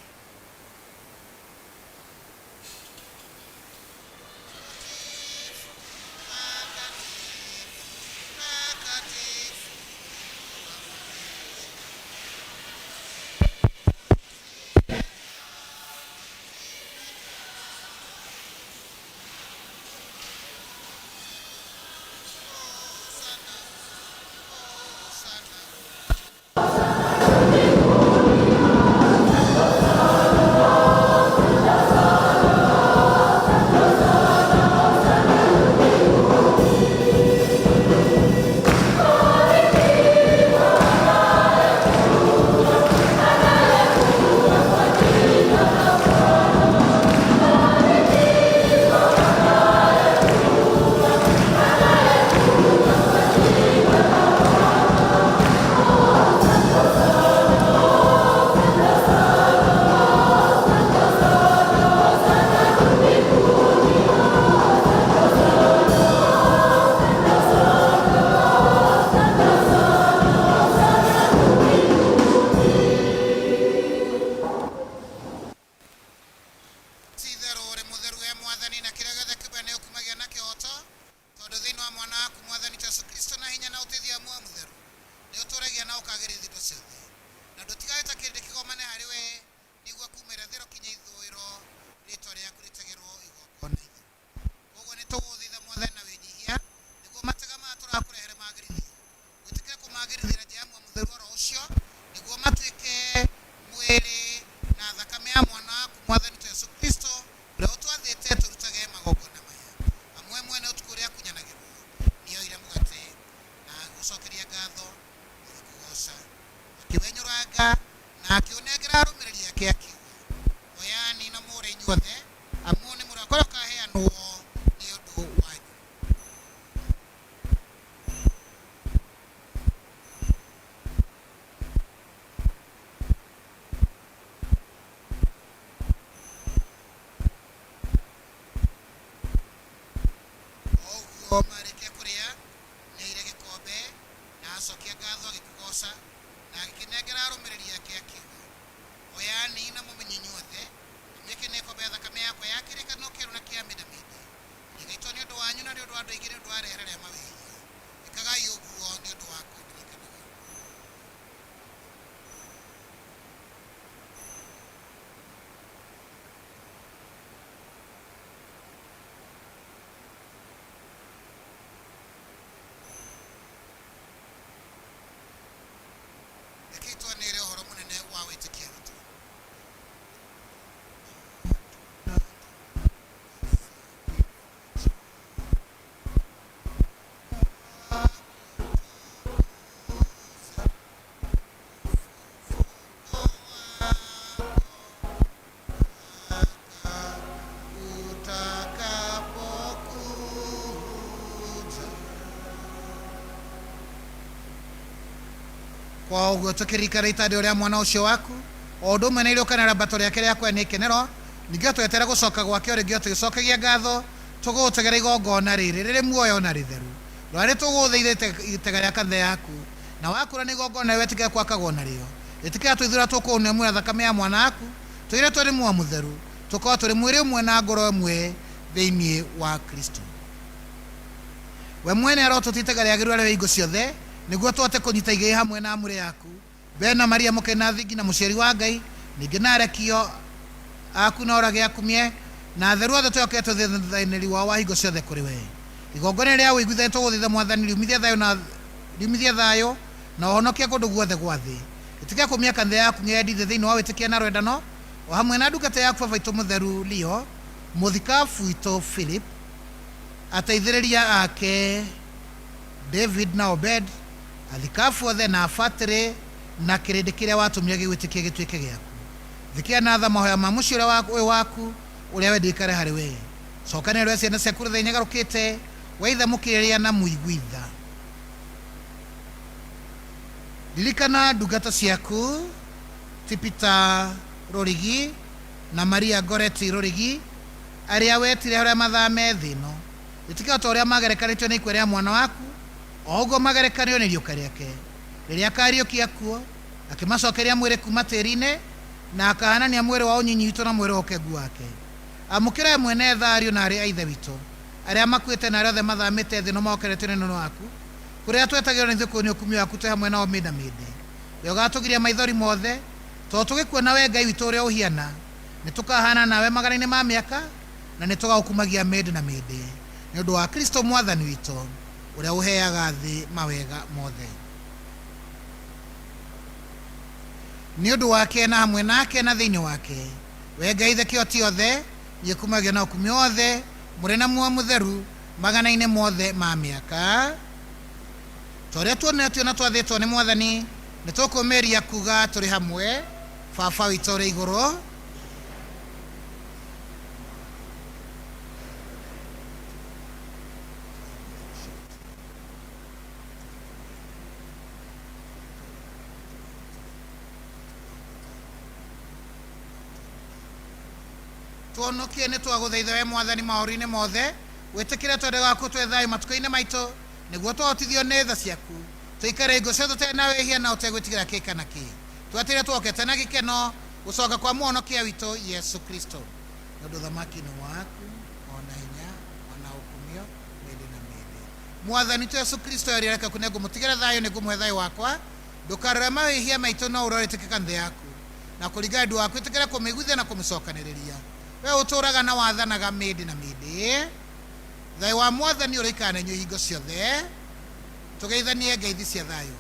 marĩkia kũrĩa nĩaire gĩkombe na acokia ngatho agĩkũgoca na agĩkĩnengera arũmĩrĩri ake akiuga oyani na mũmenyi inyuothe mĩkĩ nĩ ĩkombe ya thakame yakwa ya kĩrĩkanĩro kĩerũ na kĩa mĩndamĩndi ĩgaitwo nĩ ũndũ wanyu na nĩ ũndũ wa andũ aingĩ nĩ ũndũ wa rĩera rĩa mawĩhia ĩkagai ũguo nĩ ũndũ wa kũndirikanaga nĩrĩ ũhoro mũnene wa wĩtĩkia witũ kwa ũguo tũkĩririkana itandĩ ũrĩa mwana ũcio waku o ũndũ ũmwe na irĩũkanĩra mbatũ rĩake rĩa kwene ikenero ningĩ twetere gũcoka gwake o rĩngĩ tũgĩcokagia ngatho tũgũgũtegera igongona rĩrĩ rĩrĩ muoyo na rĩtheru rĩrĩa tũgũgũthaitha itega rĩa kanitha yaku na wakũra nĩ igongona wetĩkĩra gwakagwo narĩo ĩtĩkĩra twĩthura tũkũũnĩa muoyo thakame ya mwana waku twĩre tũrĩ muoyo mũtheru tũkorwo tũrĩ mwĩrĩ ũmwe na ngoro ĩmwe thĩinĩ wa Kristo we mwene arotũte itega rĩagĩrĩru arĩ hingo ciothe nĩguo tũhote kũnyita igĩrĩ hamwe na amũrĩ yaku Bena Maria mũkena thingi na mũciari wa Ngai ningĩ na arekio aku na orage akumie na atheru othe twĩhokete thĩinĩri wao wa hingo ciothe kũrĩ we igongona rĩa ũiguithania tũgũthaitha Mwathani riumithie thayũ na ũhonokia kũndũ guothe gwa thĩ ĩtĩkĩra kũmia kanitha yaku ng'endithie thĩinĩ wa wĩtĩkia na rwendano o hamwe na ndungata yaku baba witũ mũtheru Leo mũthikabu witũ Philip ateithĩrĩria ake David na Obed, athikabu othe na abatĩrĩ na kĩrĩndĩ kĩrĩa watũmire gĩgwĩtĩkia gĩtuĩke gĩaku. Thikia na tha mahoya ma mũciĩ ũrĩa waku ũrĩa wendikare harĩ we. Cokanĩrĩra ciana ciaku rũtha inyarũkĩte, waitha mũkĩrĩrĩria na mũiguitha. Ririkana ndungata ciaku ti Peter Rũrigi na Maria Goreti Rũrigi, arĩa wetire harĩa mathame thĩ ĩno. Gĩtikĩra ta ũrĩa magerekanĩtio nĩ ikua rĩa mwana waku, o ũguo magerekanio nĩ rĩũka rĩake, rĩrĩa akariũkia kuo, akĩmacokeria mwĩrĩ kuma tĩĩri-inĩ, na akahanania mwĩrĩ wa ũnyinyi witũ na mwĩrĩ wa ũkengu wake. Amũkĩra mwene thariũ na arĩ a ithe witũ, arĩa makuĩte na arĩa othe mathamĩte thĩ ĩno mahokeretio nĩ ũnene waku, kũrĩa twetagĩrwo nĩ thũkũ nĩ ũkumio waku twĩ hamwe nao mĩnda mĩndĩ. We ũgatũgiria maithori mothe, tondũ tũgĩkuona we Ngai witũ ũrĩa ũhiana, nĩ tũkahana nawe magana-inĩ ma mĩaka, na nĩ tũgagũkumagia mĩndĩ na mĩndĩ, nĩ ũndũ wa Kristo mwathani witũ, ũrĩa ũheaga thĩ mawega mothe. Nĩ ũndũ wake na hamwe nake na thĩinĩ wake, we Ngai ithe kĩhoti othe, nĩekumagia na ũkumio othe, mũrĩ na muoyo mũtheru magana-inĩ mothe ma mĩaka. Ta ũrĩa tuonetio na twathĩtwo nĩ mwathani, nĩ tũkũmĩria kuga tũrĩ hamwe, Baba witũ ũrĩ igũrũ, tuonokie nĩ twagũthaitha we mwathani maũru-inĩ mothe, wĩtĩkĩre twende gaku twĩ thayũ matukũ-inĩ maitũ, nĩguo twahotithio nĩ tha ciaku, tũikare hingo ciothe tũtarĩ na wĩhia na ũtegwĩtigĩra kĩ kana kĩ, twatĩre twokete na gĩkeno gũcoka kwa mũhonokia witũ Yesu Kristo, nĩ ũndũ thamaki nĩ waku, ona hinya ona ũkumio mĩndĩ na mĩndĩ. Mwathani tu Yesu Kristo arĩreka kũ nĩngũmũtigĩra thayũ, nĩngũmũhe thayũ wakwa, ndũkarore mawĩhia maitũ no ũrorĩtĩke kanitha yaku, na kũringana ndu waku ĩtĩkĩre kũmĩiguithia na kũmĩcokanĩrĩria. We ũtũũraga na wathanaga mĩndĩ na mĩndĩ, thayũ wa mwathani ũroikara na inyuĩ hingo ciothe. Tũgeithanie ngeithi cia thayũ.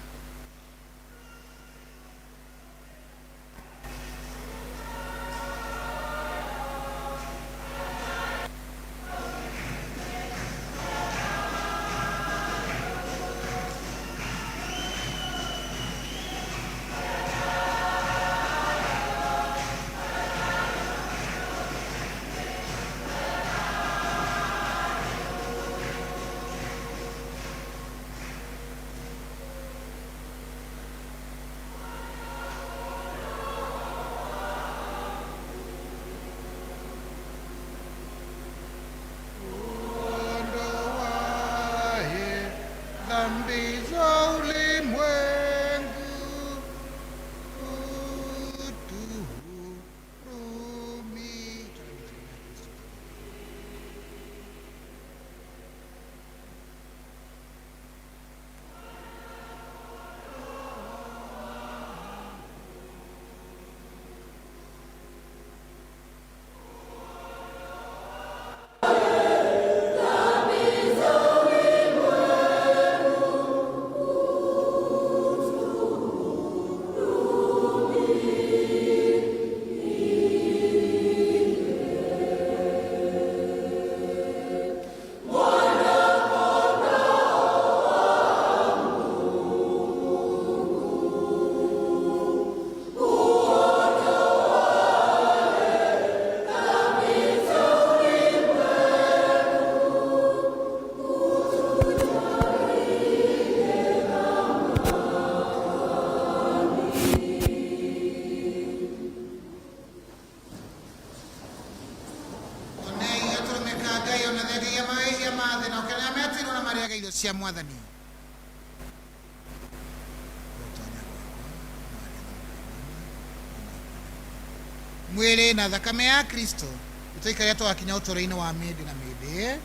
Cia mwathani mwĩrĩ na thakame ya Kristo ĩtũikaria twakinya ũtũũro-inĩ wa mĩndĩ na mĩndĩ.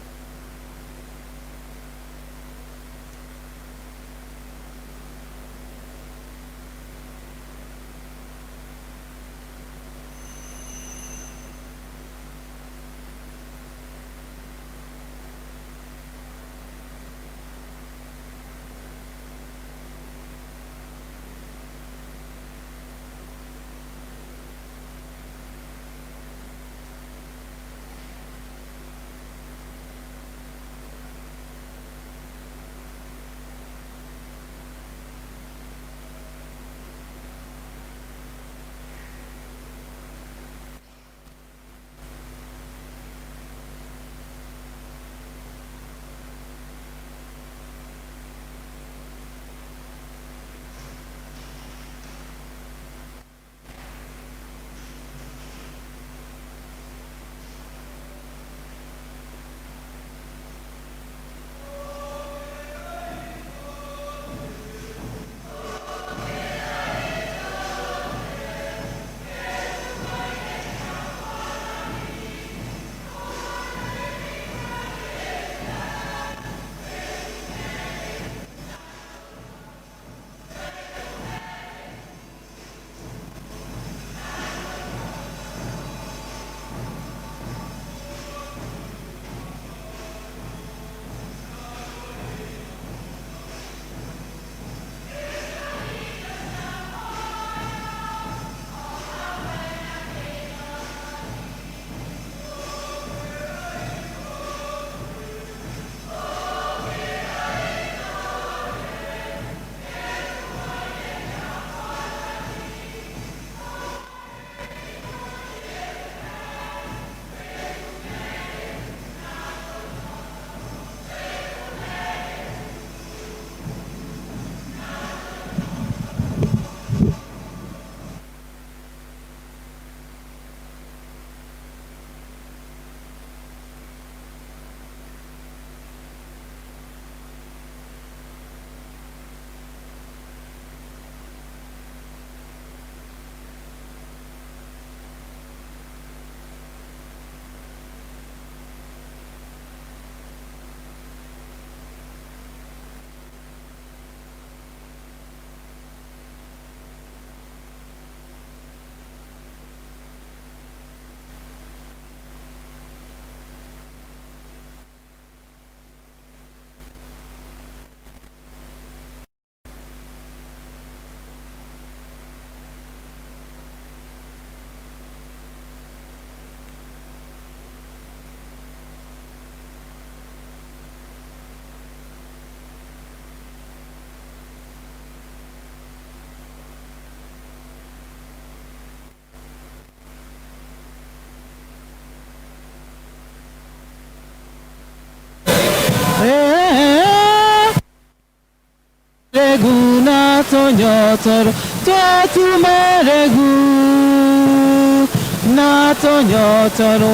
tonyotoro tatumeregu na tonyotoro.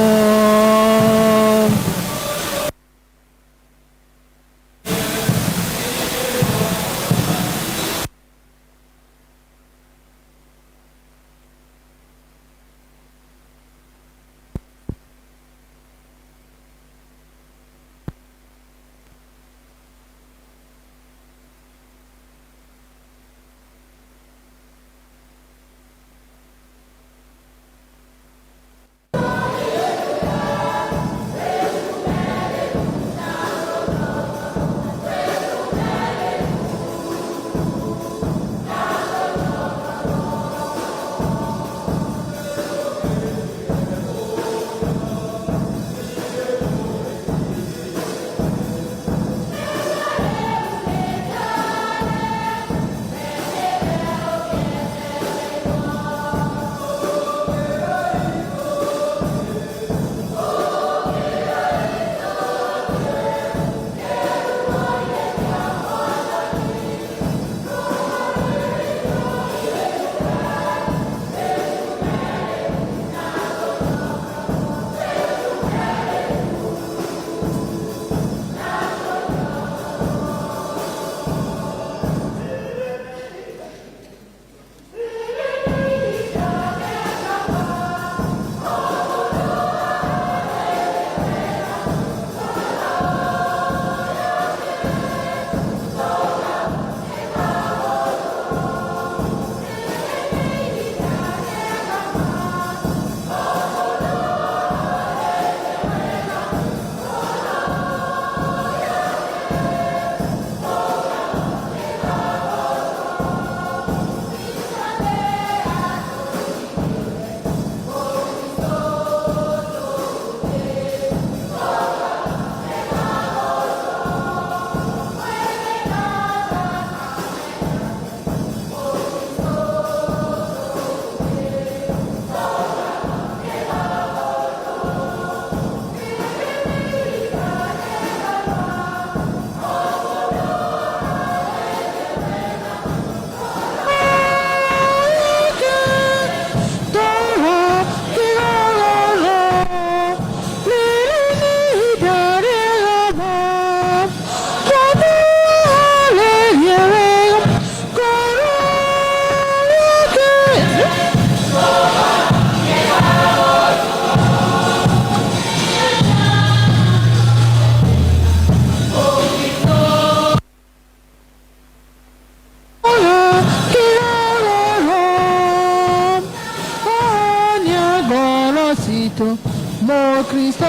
Mo Cristo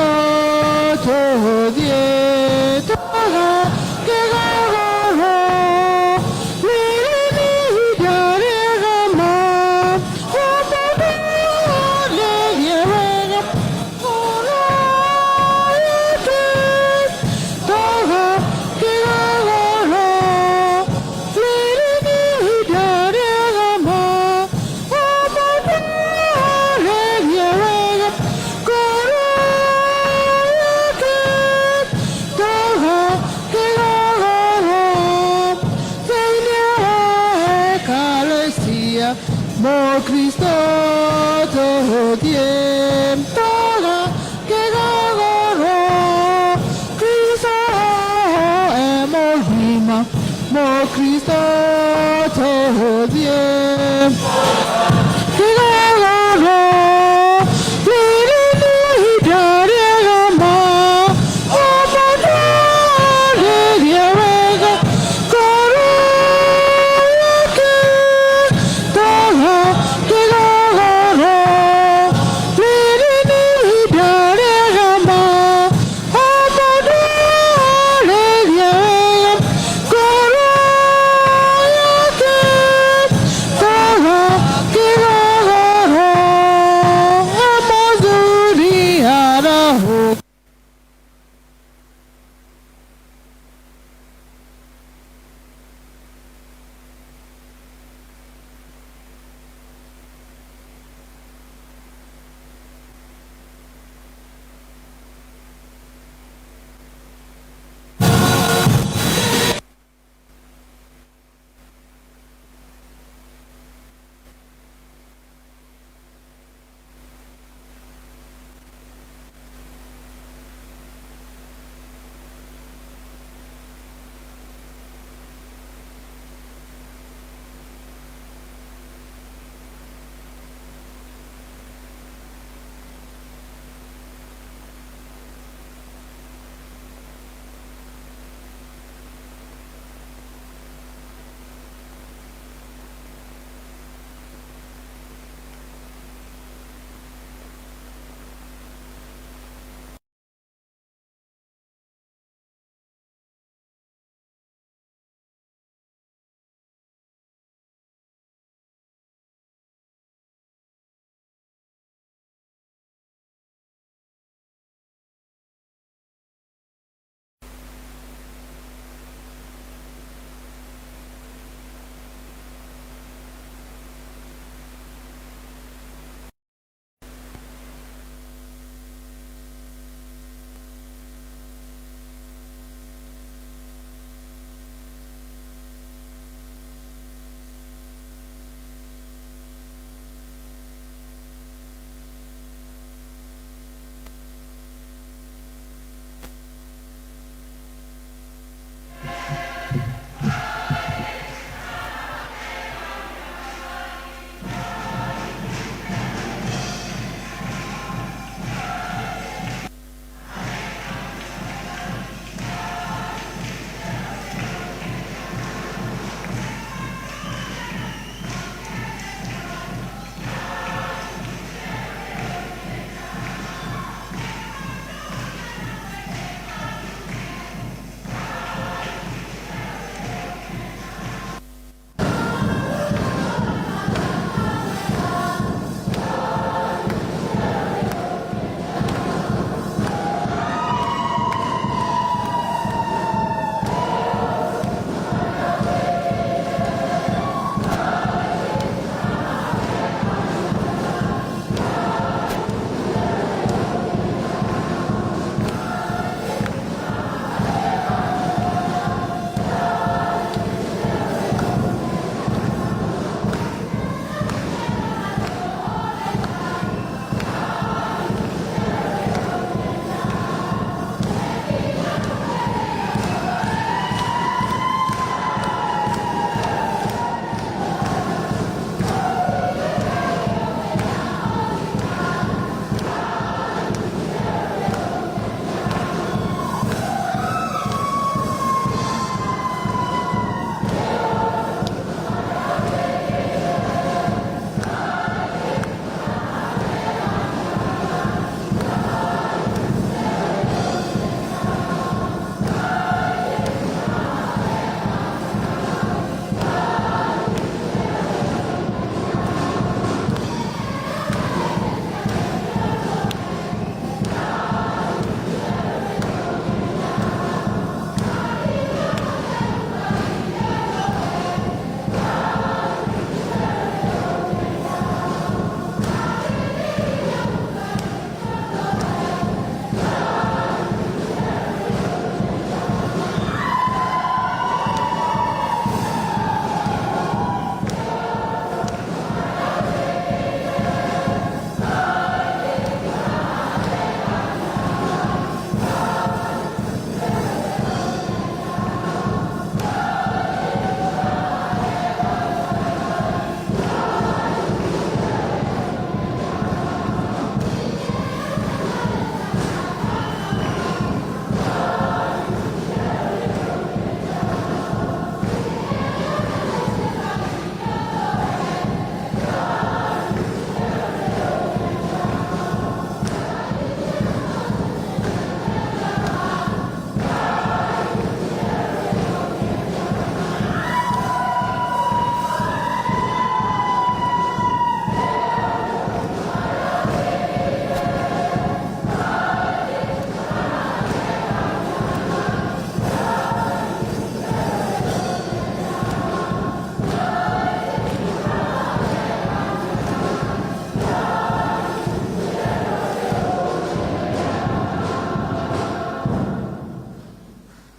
todo dieta que garo ni dare gama o le lleva ora todo que garo ni dare gama o le lleva Mo Cristo todo tiempo que goro Cristo hemos vima Mo Cristo todo tiempo que goro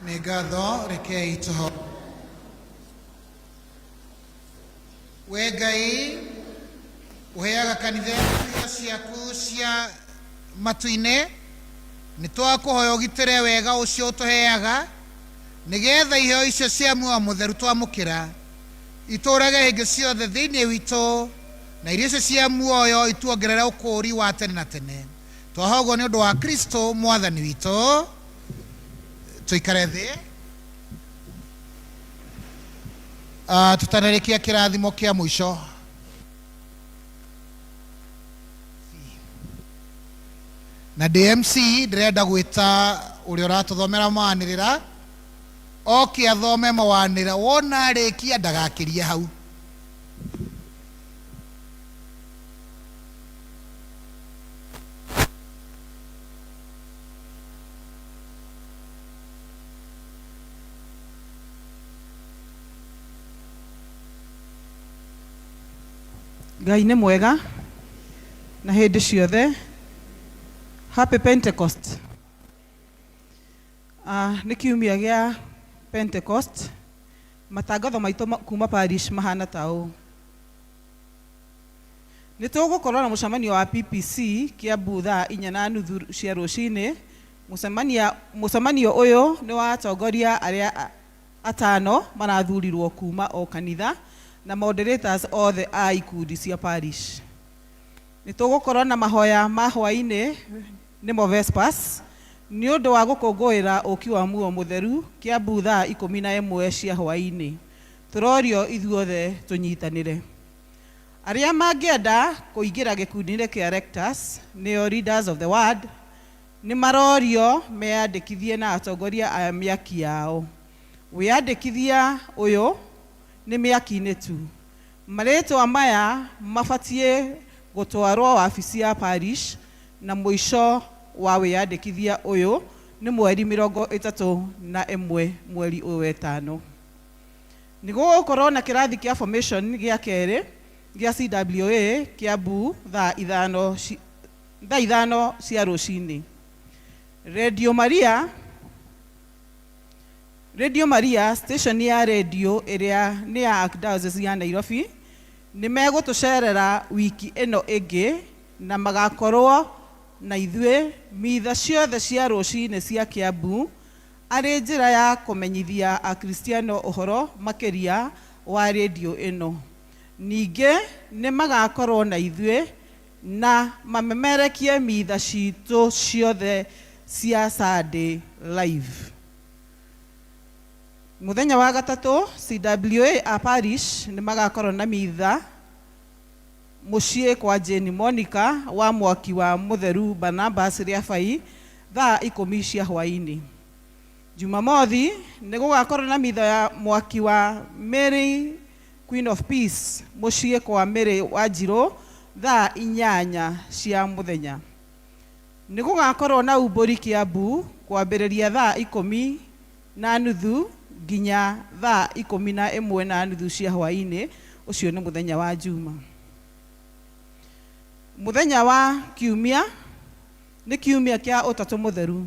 nĩ ngatho rekei tũho. We Ngai ũheaga kanitha irio ciaku cia matu-inĩ, nĩ twakũhoya ũgitĩre wega ũcio ũtũheaga, nĩgetha iheo icio cia muoyo mũtheru twamũkĩra itũũrage hĩndĩ ciothe thĩinĩ witũ, na irio icio cia muoyo ituongerere ũkũũri wa tene na tene. Twahoguo nĩ ũndũ wa Kristo mwathani witũ. Tũikare thĩ. Tutanarĩkia kĩrathimo kĩa mũico. Na DMC ndĩrenda gwĩta ũrĩa ũratũthomera mawanĩrĩra oke athome mawanĩrĩra, wona arĩkia ndagakĩrie hau. Ngai nĩ mwega na hĩndĩ ciothe. Happy Pentecost. Nĩ kiumia gĩa Pentecost. Matangatho maitũ kuma parish mahana ta ũũ. Nĩ tũgũkorwo na mũcemanio wa PPC Kiambu thaa 4:30 cia rũcinĩ. Mũcemanio ũyũ nĩ wa atongoria arĩa atano marathurirwo kuma o kanitha na moderators othe a ikundi cia parish. Nĩ tũgũkorwo na mahoya ma hwaĩ-inĩ nĩmo Vespers nĩ ũndũ wa gũkũngũĩra ũki wa muoyo mũtheru Kiambu thaa 11 cia hwaĩ-inĩ. Tũrorio ithuothe tũnyitanĩre. Arĩa mangĩenda kũingĩra gĩkundi-inĩ kĩa Rectors nĩo Readers of the Word nĩ marorio meyandĩkithie na atongoria a mĩaki yao. Wĩyandĩkithia ũyũ nĩ mĩaki-inĩ tu. Marĩtwa maya mabatiĩ gũtwarwo wabici ya parish na mũico wa wĩyandĩkithia ũyũ nĩ mweri 31 mweri ũyũ wetano. Nĩ gũgũkorwo na kĩrathi kĩa formation gĩa kerĩ gĩa CWA Kiambu thaa 5 cia rũcinĩ. Radio Maria station ya radio ĩrĩa nĩ ya Archdiocese ya Nairobi nĩ megũtũcerera wiki ĩno ĩngĩ na magakorwo na ithuĩ mitha ciothe cia rũcinĩ cia Kiambu arĩ njĩra ya kũmenyithia akristiano ũhoro makĩria wa radio ĩno. Ningĩ nĩ magakorwo na ithuĩ na mamemerekie mitha citũ ciothe cia Sunday live. Mũthenya wa gatatũ CWA a parish nĩ magakorwo na mitha mũciĩ kwa Jane Monica wa mwaki wa mũtheru Barnabas Rĩabai thaa 10 cia hwaĩ-inĩ. Jumamothi nĩ gũgakorwo na mitha ya mwaki wa Mary Queen of Peace mũciĩ kwa Mary Wanjirũ thaa 8 cia mũthenya. Nĩ gũgakorwo na umbũri Kiambu kwambĩrĩria thaa 10:30 nginya thaa 11:30 cia hwaĩ-inĩ. Ũcio nĩ mũthenya wa Juma. Mũthenya wa kiumia nĩ kiumia kĩa ũtatũ mũtheru.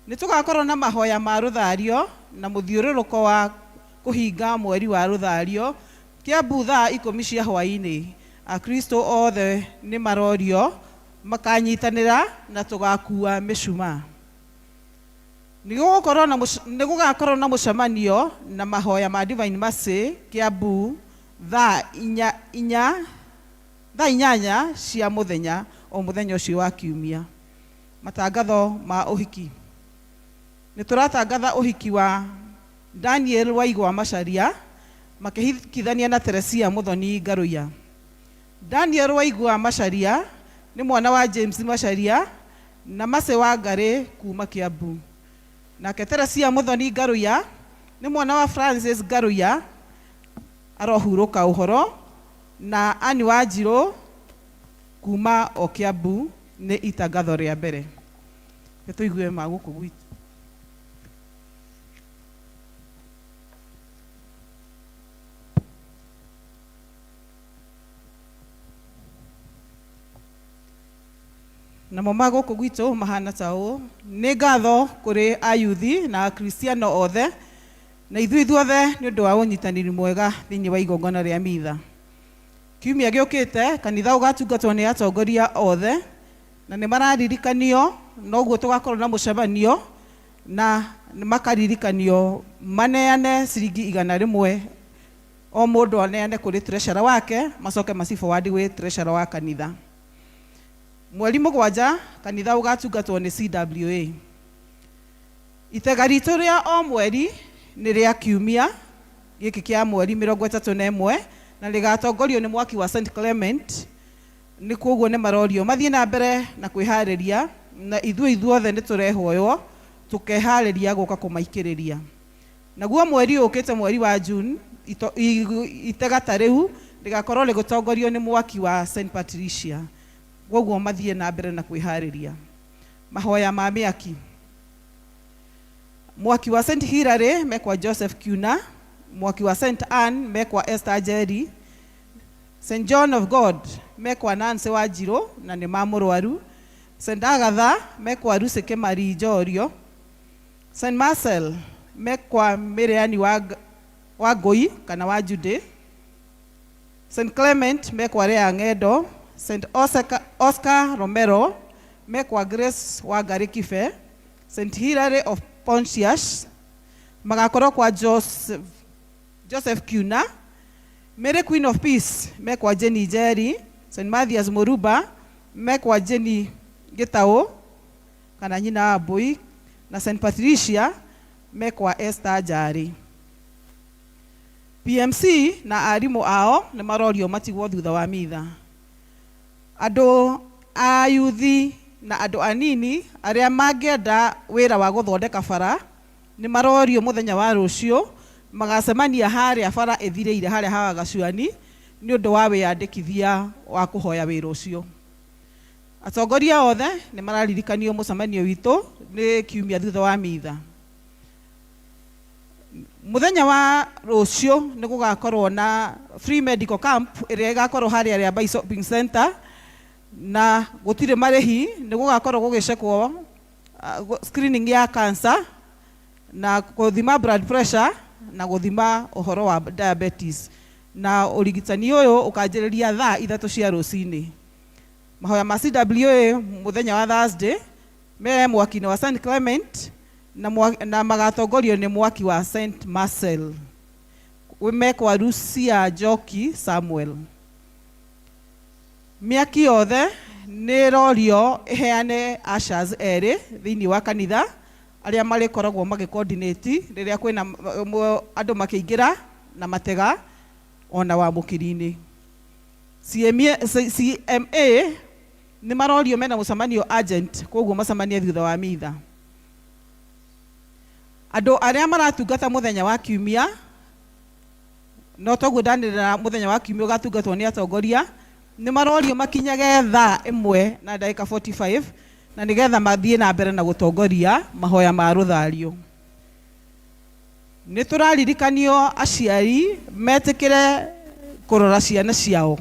Nĩ tũgakorwo na mahoya ma rũthario na mũthiũrũrũko wa kũhinga mweri wa rũthario Kiambu thaa 10 cia hwaĩ-inĩ. Akristo othe nĩ marorio makanyitanĩra na tũgakua mĩcumaa. Nĩ gũgakorwo na mũcemanio na mahoya ma Divine Mercy Kiambu thaa 8 cia mũthenya o mũthenya ũcio wa kiumia. Matangatho ma ũhiki. Nĩ tũratangatha ũhiki wa Daniel Waigwa Macharia makĩhikithania na Teresia Muthoni Ngaruya. Daniel Waigwa Macharia nĩ mwana wa James Macharia na Mase wa Ngari kuma Kiambu. Nake Teresia Muthoni Ngaruya nĩ mwana wa Francis Ngaruya arohurũka ũhoro na Ani Wanjirũ kuma o Kiambu nĩ itangatho rĩa mbere. Tũigue ma gũkũ gwitũ. na momago kugwito mahana tao nĩ ngatho kũrĩ ayuthi na akristiano othe na ithuothe nĩ ũndũ wa ũnyitanĩri mwega thĩinĩ wa igongona rĩa mitha. Kiumia gĩũkĩte kanitha ũgatungatwo nĩ atongoria othe na nĩ mararirikanio noguo tũgakorwo na mũcemanio na makaririkanio maneane ciringi 100 o mũndũ aneane kũrĩ treasurer wake macoke macibowadi gwĩ treasurer wa kanitha. Mweri mũgwanja kanitha ũgatungatwo nĩ CWA. Itega ritũ rĩa o mweri nĩ rĩa kiumia gĩkĩ kĩa mweri 31 na rĩgatongorio nĩ mwaki wa St Clement. Nĩ koguo nĩ marorio mathiĩ na mbere na kwĩharĩria na ithuothe nĩ tũrehoywo tukeharĩria gũka kũmaikĩrĩria. Naguo mweri ũkĩte mweri wa June itega ta rĩu rĩgakorwo rĩgũtongorio nĩ mwaki wa St Patricia. Koguo mathiĩ na mbere na kwĩharĩria. Mahoya ma mĩaki. Mwaki wa St Hilary mekwa Joseph Kiuna, mwaki wa St Anne mekwa Esther Jerry, St John of God mekwa Nancy Wanjiro na nĩ mamũrwaru, St Agatha mekwa Lucy Kemari Jorio, St Marcel mekwa Miriani wa Ngoi kana wa Jude, St Clement mekwa Rea Ng'endo, St Oscar Romero mekwa Grace wa Ngarikibe, St Hilary of Pontius magakorwo kwa Joseph Kiuna, Mary Queen of Peace mekwa Jenny Jerry, St Mathias Muruba mekwa Jenny Gitao kana nyina Abui na St Patricia mekwa Esther Jari. PMC na arimũ ao nĩ marorio matigwo thutha wa mitha. Andũ a yuthi na andũ anini arĩa mangĩenda wĩra wa gũthondeka bara nĩ marorio mũthenya wa rũciũ magacemania harĩa bara ĩthirĩire harĩa hawa Gacuani nĩ ũndũ wa wĩyandĩkithia wa kũhoya wĩra ũcio. Atongoria othe nĩ mararirikanio mũcemanio witũ nĩ kiumia thutha wa mitha. Mũthenya wa rũciũ nĩ gũgakorwo na free medical camp ĩrĩa ĩgakorwo harĩa Rĩamba Shopping Center na gũtirĩ marĩhi. Nĩ gũgakorwo gũgĩcekwo screening ya cancer na gũthima blood pressure na gũthima ũhoro wa diabetes na ũrigitani ũyũ ũkanjĩrĩria thaa 3 cia rũcinĩ. Mahoya ma CWA mũthenya wa Thursday me mwaki wa St Clement na magatongorio nĩ mwaki wa St Marcel mekwa Lucia Joki Samuel. Mĩaki yothe nĩ rorio ĩheane ushers erĩ thĩinĩ wa kanitha arĩa marĩkoragwo magĩcoordinate rĩrĩa kwĩna andũ makĩingĩra na matega ona wamũkĩri-inĩ. CMA nĩ marorio mena mũcemanio agent koguo macemanie thutha wa mitha. Andũ arĩa maratungata mũthenya wa kiumia no toguo ndanĩrĩra mũthenya wa kiumia ũgatungatwo nĩ atongoria nĩ marorio makinyage thaa 1:45 na nĩgetha mathiĩ na mbere na gũtongoria mahoya ma rũthario. Nĩ tũraririkanio aciari metĩkĩre kũrora ciana ciao.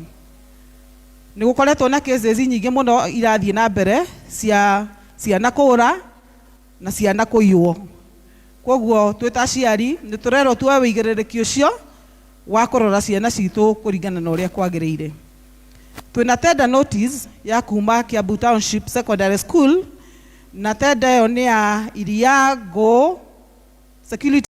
Nĩ gũkoretwo na cases nyingĩ mũno irathiĩ na mbere cia ciana kũũra na ciana kũiywo. Koguo twĩta aciari nĩ tũrerwo tuoe wĩigĩrĩrĩki ũcio wa kũrora ciana citũ kũringana na ũrĩa kwagĩrĩire. Twĩna tender notice ya kuma Kiambu Township Secondary School na tender ĩyo nĩ ya Iriago Security